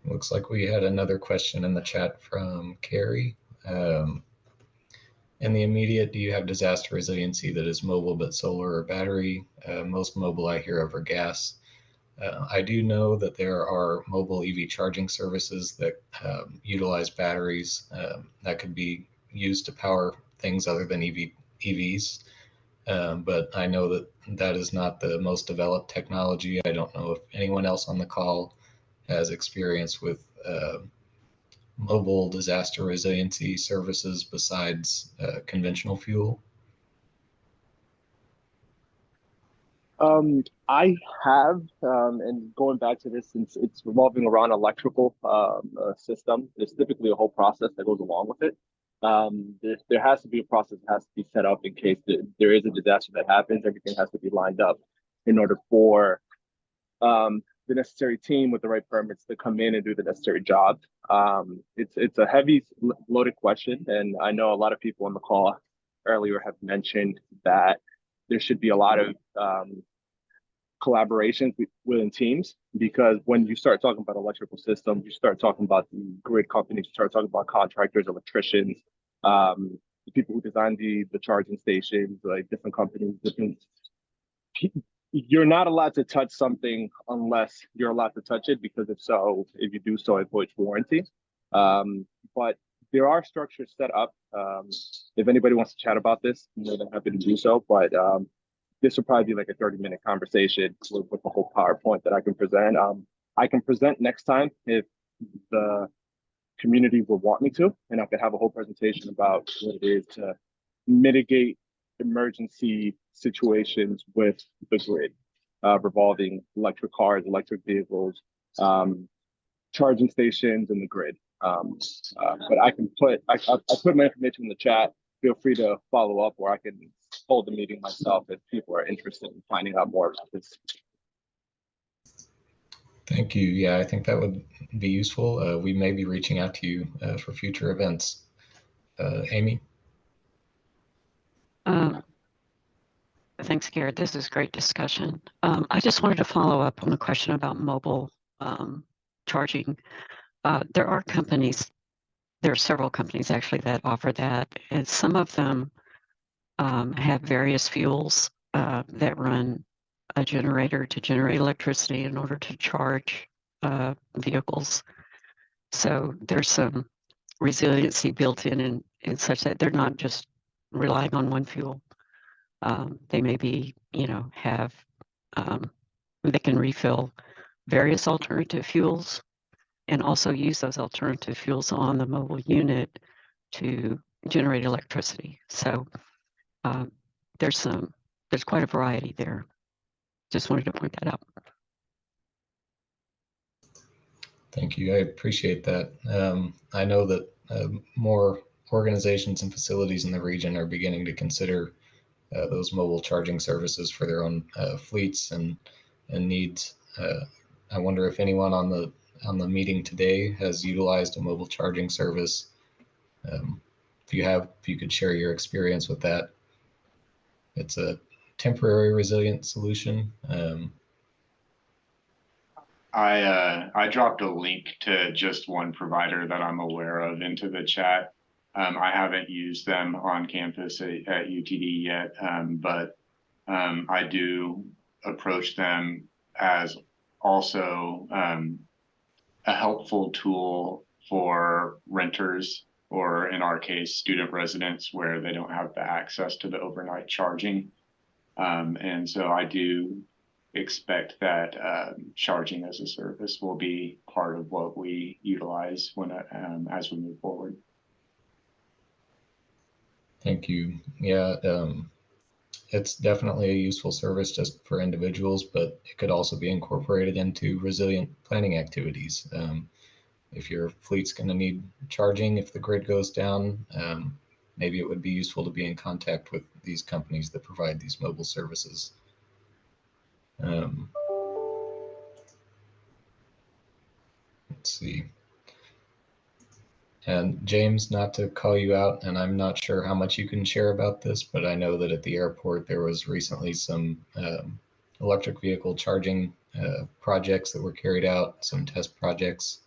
Looks like we had another question in the chat from Carrie. In the immediate, do you have disaster resiliency that is mobile but solar or battery? Most mobile I hear of are gas. I do know that there are mobile EV charging services that utilize batteries that could be used to power things other than EVs. But I know that that is not the most developed technology. I don't know if anyone else on the call has experience with mobile disaster resiliency services besides conventional fuel. I have, and going back to this, since it's revolving around electrical system, there's typically a whole process that goes along with it. There has to be a process that has to be set up in case there is a disaster that happens. Everything has to be lined up in order for the necessary team with the right permits to come in and do the necessary job. It's a heavy loaded question, and I know a lot of people on the call earlier have mentioned that there should be a lot of collaboration within teams, because when you start talking about electrical systems, you start talking about the grid companies, you start talking about contractors, electricians, the people who design the charging stations, like different companies, different. You're not allowed to touch something unless you're allowed to touch it, because if you do so, it voids warranty. But there are structures set up. If anybody wants to chat about this, I'm more than happy to do so. But this will probably be like a 30-minute conversation with a whole PowerPoint that I can present. I can present next time if the community will want me to, and I could have a whole presentation about what it is to mitigate emergency situations with the grid, revolving electric cars, electric vehicles, charging stations, and the grid. But I put my information in the chat. Feel free to follow up, or I can hold the meeting myself if people are interested in finding out more about this. Thank you. Yeah, I think that would be useful. We may be reaching out to you for future events. Amy? Thanks, Garrett. This is great discussion. I just wanted to follow up on the question about mobile charging. There are several companies actually that offer that, and some of them have various fuels that run a generator to generate electricity in order to charge vehicles. So there's some resiliency built in such that they're not just relying on one fuel. They may be, have, they can refill various alternative fuels and also use those alternative fuels on the mobile unit to generate electricity. So there's quite a variety there. Just wanted to point that out. Thank you. I appreciate that. I know that more organizations and facilities in the region are beginning to consider those mobile charging services for their own fleets and needs. I wonder if anyone on the meeting today has utilized a mobile charging service. If you could share your experience with that. It's a temporary resilient solution. I dropped a link to just one provider that I'm aware of into the chat. I haven't used them on campus at UTD yet, but I do approach them as also a helpful tool for renters, or in our case, student residents, where they don't have the access to the overnight charging. And so I do expect that charging as a service will be part of what we utilize when as we move forward. Thank you. Yeah, it's definitely a useful service just for individuals, but it could also be incorporated into resilient planning activities. If your fleet's going to need charging, if the grid goes down, maybe it would be useful to be in contact with these companies that provide these mobile services. Let's see. And James, not to call you out, and I'm not sure how much you can share about this, but I know that at the airport there was recently some electric vehicle charging projects that were carried out, some test projects.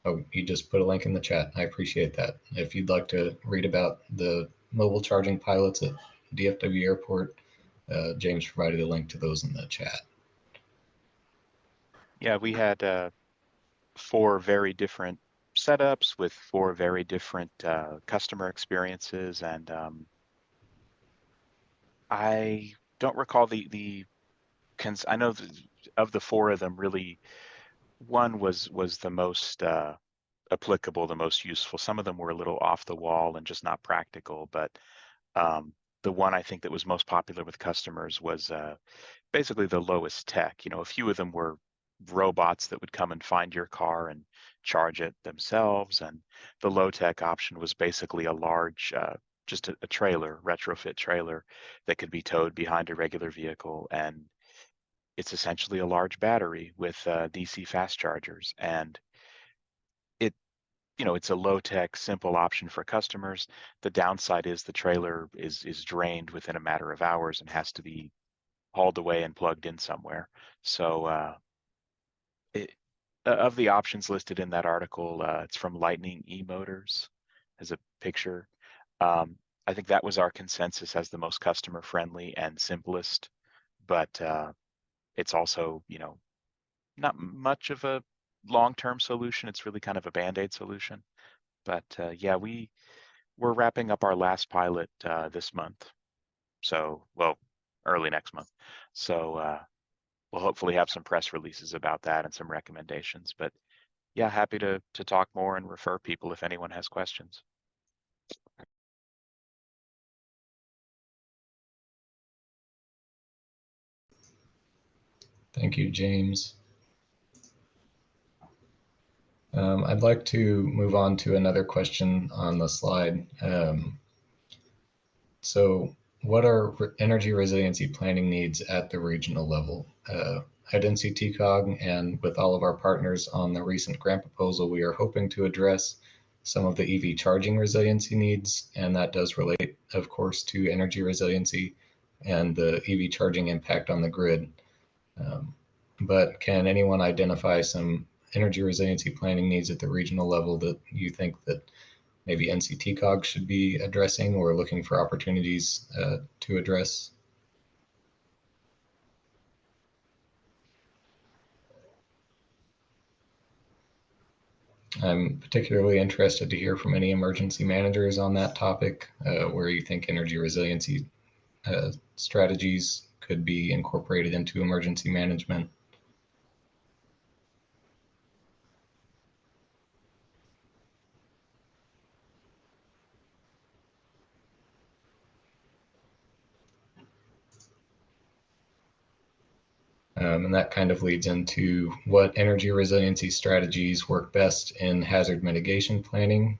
Oh, you just put a link in the chat. I appreciate that. If you'd like to read about the mobile charging pilots at DFW Airport. James provided a link to those in the chat. Yeah, we had 4 very different setups with 4 very different customer experiences, and I don't recall I know of the 4 of them, really one was the most applicable, the most useful. Some of them were a little off the wall and just not practical, but the one I think that was most popular with customers was basically the lowest tech. You know, a few of them were robots that would come and find your car and charge it themselves, and the low tech option was basically a large just a trailer, retrofit trailer that could be towed behind a regular vehicle, and it's essentially a large battery with DC fast chargers. And it, you know, it's a low tech, simple option for customers. The downside is the trailer is drained within a matter of hours and has to be hauled away and plugged in somewhere. So of the options listed in that article, it's from Lightning E-Motors as a picture. I think that was our consensus as the most customer friendly and simplest, but it's also, you know, not much of a long-term solution. It's really kind of a Band-Aid solution. But yeah, we're wrapping up our last pilot this month. So, well, early next month. So we'll hopefully have some press releases about that and some recommendations. But yeah, happy to talk more and refer people if anyone has questions. Thank you, James. I'd like to move on to another question on the slide. So what are energy resiliency planning needs at the regional level? At NCTCOG and with all of our partners on the recent grant proposal, we are hoping to address some of the EV charging resiliency needs, and that does relate, of course, to energy resiliency and the EV charging impact on the grid. But can anyone identify some energy resiliency planning needs at the regional level that you think that maybe NCTCOG should be addressing or looking for opportunities to address? I'm particularly interested to hear from any emergency managers on that topic, where you think energy resiliency strategies could be incorporated into emergency management. And that kind of leads into what energy resiliency strategies work best in hazard mitigation planning.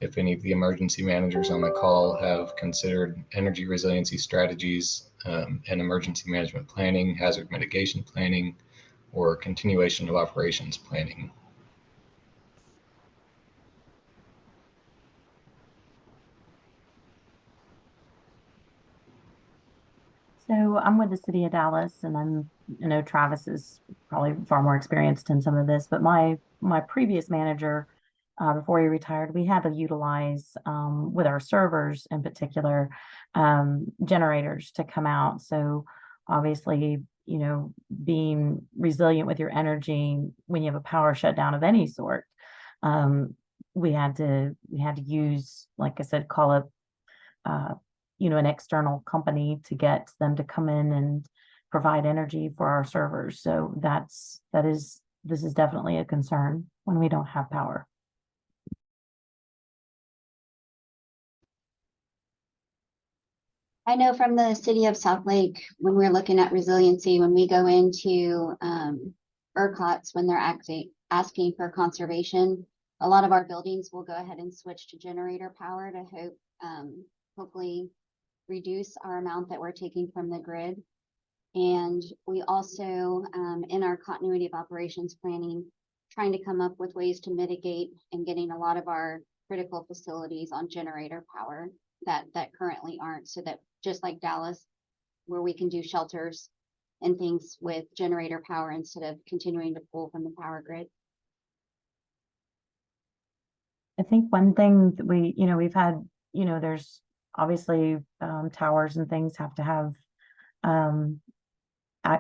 If any of the emergency managers on the call have considered energy resiliency strategies and emergency management planning, hazard mitigation planning, or continuation of operations planning. So I'm with the city of Dallas, and I know Travis is probably far more experienced in some of this, but my previous manager, before he retired, we had to utilize with our servers in particular, generators to come out. So obviously, you know, being resilient with your energy when you have a power shutdown of any sort, we had to use, like I said, call up you know, an external company to get them to come in and provide energy for our servers. So this is definitely a concern when we don't have power. I know from the city of South Lake, when we're looking at resiliency, when we go into ERCOTs, when they're asking for conservation, a lot of our buildings will go ahead and switch to generator power to hopefully reduce our amount that we're taking from the grid. And we also, in our continuity of operations planning, trying to come up with ways to mitigate and getting a lot of our critical facilities on generator power that currently aren't, so that just like Dallas, where we can do shelters and things with generator power instead of continuing to pull from the power grid. I think one thing that we've had you know, there's obviously towers and things have to have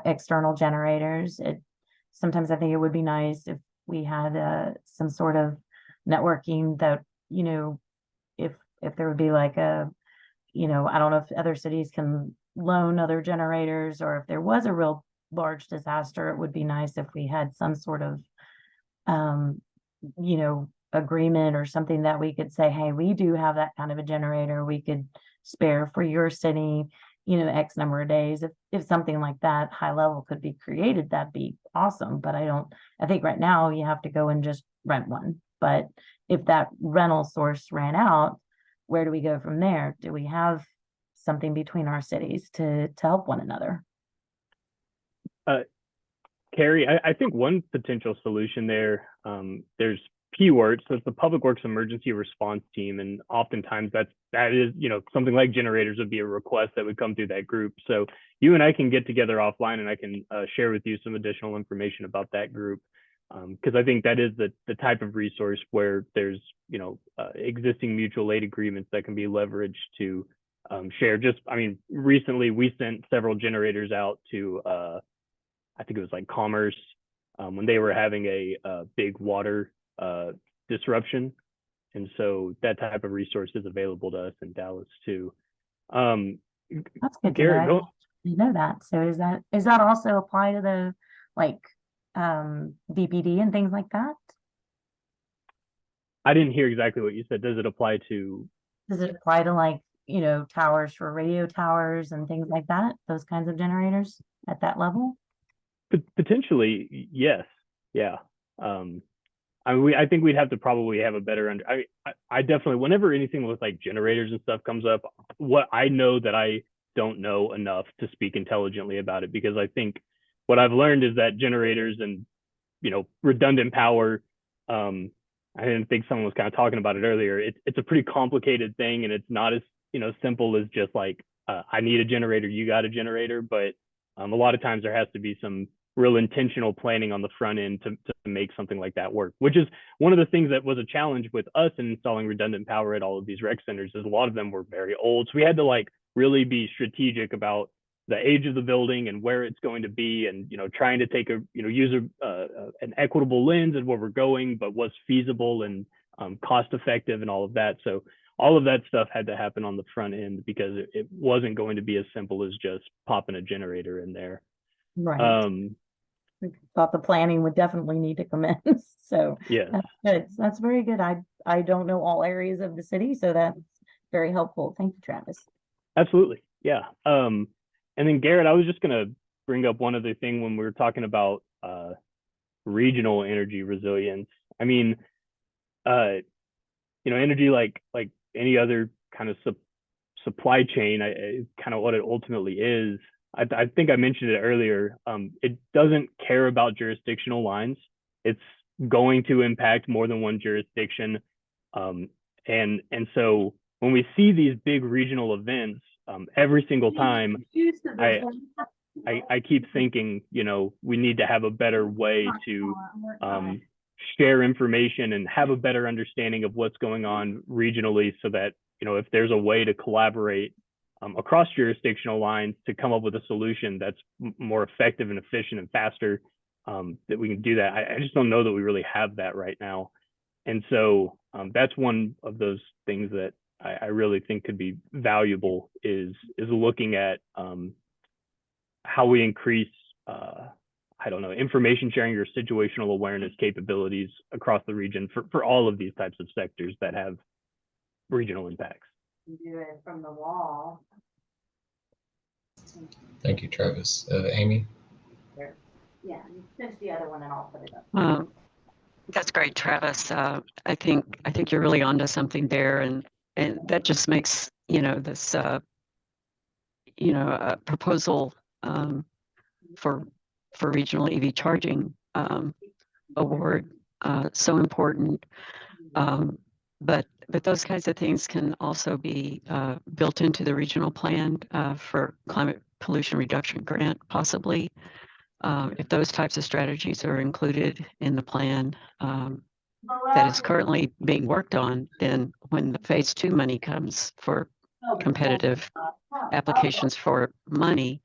external generators. Sometimes I think it would be nice if we had some sort of networking that, you know, if there would be like a, you know, I don't know if other cities can loan other generators, or if there was a real large disaster, it would be nice if we had some sort of, you know, agreement or something that we could say, hey, we do have that kind of a generator we could spare for your city, you know, X number of days. If something like that high level could be created, that'd be awesome. But I think right now you have to go and just rent one. But if that rental source ran out, where do we go from there? Do we have something between our cities to help one another? Carrie, I think one potential solution there, there's PWORT, so it's the Public Works Emergency Response Team, and oftentimes that is, you know, something like generators would be a request that would come through that group. So you and I can get together offline, and I can share with you some additional information about that group, because I think that is the type of resource where there's, you know, existing mutual aid agreements that can be leveraged to share. Just, I mean, recently we sent several generators out to, I think it was like Commerce, when they were having a big water disruption. And so that type of resource is available to us in Dallas too. That's good. Garrett, you know that. So is that also apply to the like BPD and things like that? I didn't hear exactly what you said. Does it apply to like, you know, towers for radio towers and things like that? Those kinds of generators at that level? Potentially, yes. Yeah. I mean, I think we'd have to probably have a better I definitely, whenever anything with like generators and stuff comes up, what I know that I don't know enough to speak intelligently about it, because I think what I've learned is that generators and, you know, redundant power, I didn't think someone was kind of talking about it earlier. It's a pretty complicated thing, and it's not as, you know, simple as just like, I need a generator, you got a generator, but a lot of times there has to be some real intentional planning on the front end to make something like that work, which is one of the things that was a challenge with us in installing redundant power at all of these rec centers, is a lot of them were very old. So we had to like really be strategic about the age of the building and where it's going to be, and, you know, trying to take use an equitable lens at where we're going, but what's feasible and cost effective and all of that. So all of that stuff had to happen on the front end, because it wasn't going to be as simple as just popping a generator in there. Right. We thought the planning would definitely need to commence. So yeah, that's good. That's very good. I don't know all areas of the city, so that's very helpful. Thank you, Travis. Absolutely. Yeah. And then Garrett, I was just gonna bring up one other thing when we were talking about regional energy resilience. I mean, you know, energy like any other kind of supply chain, is kind of what it ultimately is. I think I mentioned it earlier. It doesn't care about jurisdictional lines. It's going to impact more than one jurisdiction. And so when we see these big regional events, every single time, I keep thinking, you know, we need to have a better way to share information and have a better understanding of what's going on regionally, so that, you know, if there's a way to collaborate across jurisdictional lines to come up with a solution that's more effective and efficient and faster, that we can do that. I just don't know that we really have that right now. And so that's one of those things that I really think could be valuable, is looking at how we increase, I don't know, information sharing or situational awareness capabilities across the region for all of these types of sectors that have regional impacts. Do it from the wall. Thank you, Travis. Amy? Yeah, finish the other one and I'll put it up. That's great, Travis. I think you're really onto something there, and that just makes, you know, this proposal for regional EV charging award so important. But those kinds of things can also be built into the regional plan for climate pollution reduction grant, possibly. If those types of strategies are included in the plan, that is currently being worked on, then when the phase 2 money comes for competitive applications for money,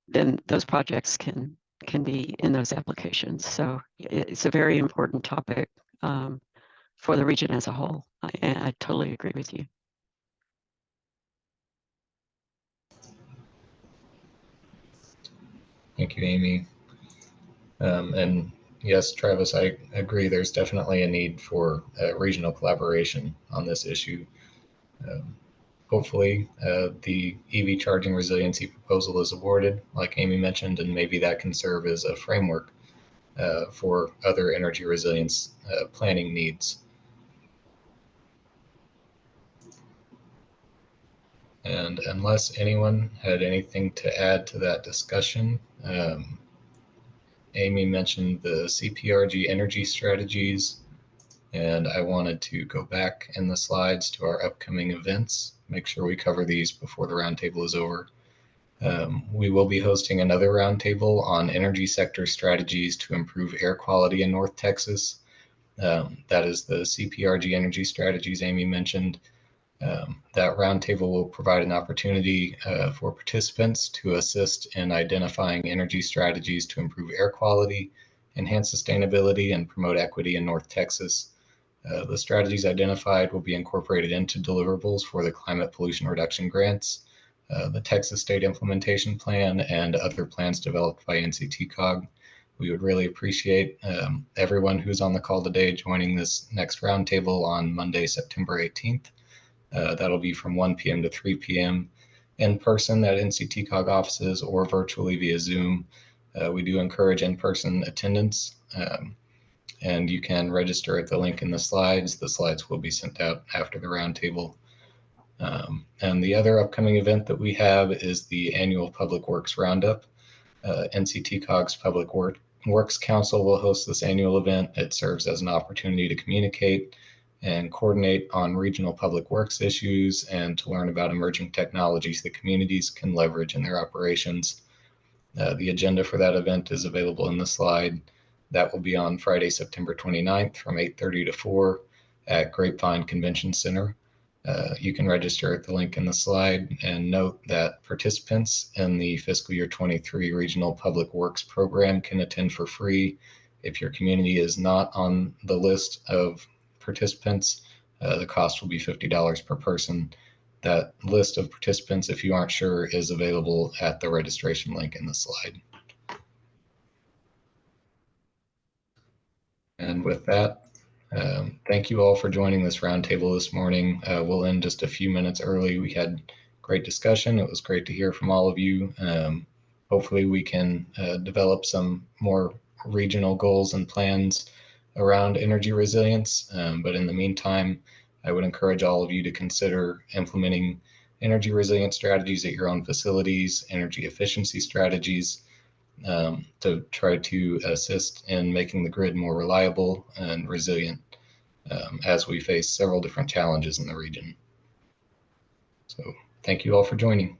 then those projects can be in those applications. So it's a very important topic for the region as a whole. I totally agree with you. Thank you, Amy. And yes, Travis, I agree. There's definitely a need for regional collaboration on this issue. Hopefully, the EV charging resiliency proposal is awarded, like Amy mentioned, and maybe that can serve as a framework for other energy resilience planning needs. And unless anyone had anything to add to that discussion, Amy mentioned the CPRG energy strategies, and I wanted to go back in the slides to our upcoming events, make sure we cover these before the roundtable is over. We will be hosting another roundtable on energy sector strategies to improve air quality in North Texas. That is the CPRG energy strategies Amy mentioned. That roundtable will provide an opportunity for participants to assist in identifying energy strategies to improve air quality, enhance sustainability, and promote equity in North Texas. The strategies identified will be incorporated into deliverables for the climate pollution reduction grants, the Texas State Implementation Plan, and other plans developed by NCTCOG. We would really appreciate everyone who's on the call today joining this next roundtable on Monday, September 18th. That'll be from 1 p.m. to 3 p.m. in person at NCTCOG offices or virtually via Zoom. We do encourage in-person attendance, and you can register at the link in the slides. The slides will be sent out after the roundtable. And the other upcoming event that we have is the annual Public Works Roundup. NCTCOG's Public Works Council will host this annual event. It serves as an opportunity to communicate and coordinate on regional public works issues and to learn about emerging technologies that communities can leverage in their operations. The agenda for that event is available in the slide. That will be on Friday, September 29th from 8:30 to 4 at Grapevine Convention Center. You can register at the link in the slide, and note that participants in the fiscal year 23 Regional Public Works Program can attend for free. If your community is not on the list of participants, the cost will be $50 per person. That list of participants, if you aren't sure, is available at the registration link in the slide. And with that, thank you all for joining this roundtable this morning. We'll end just a few minutes early. We had great discussion. It was great to hear from all of you. Hopefully we can develop some more regional goals and plans around energy resilience. But in the meantime, I would encourage all of you to consider implementing energy resilient strategies at your own facilities, energy efficiency strategies, to try to assist in making the grid more reliable and resilient as we face several different challenges in the region. So thank you all for joining.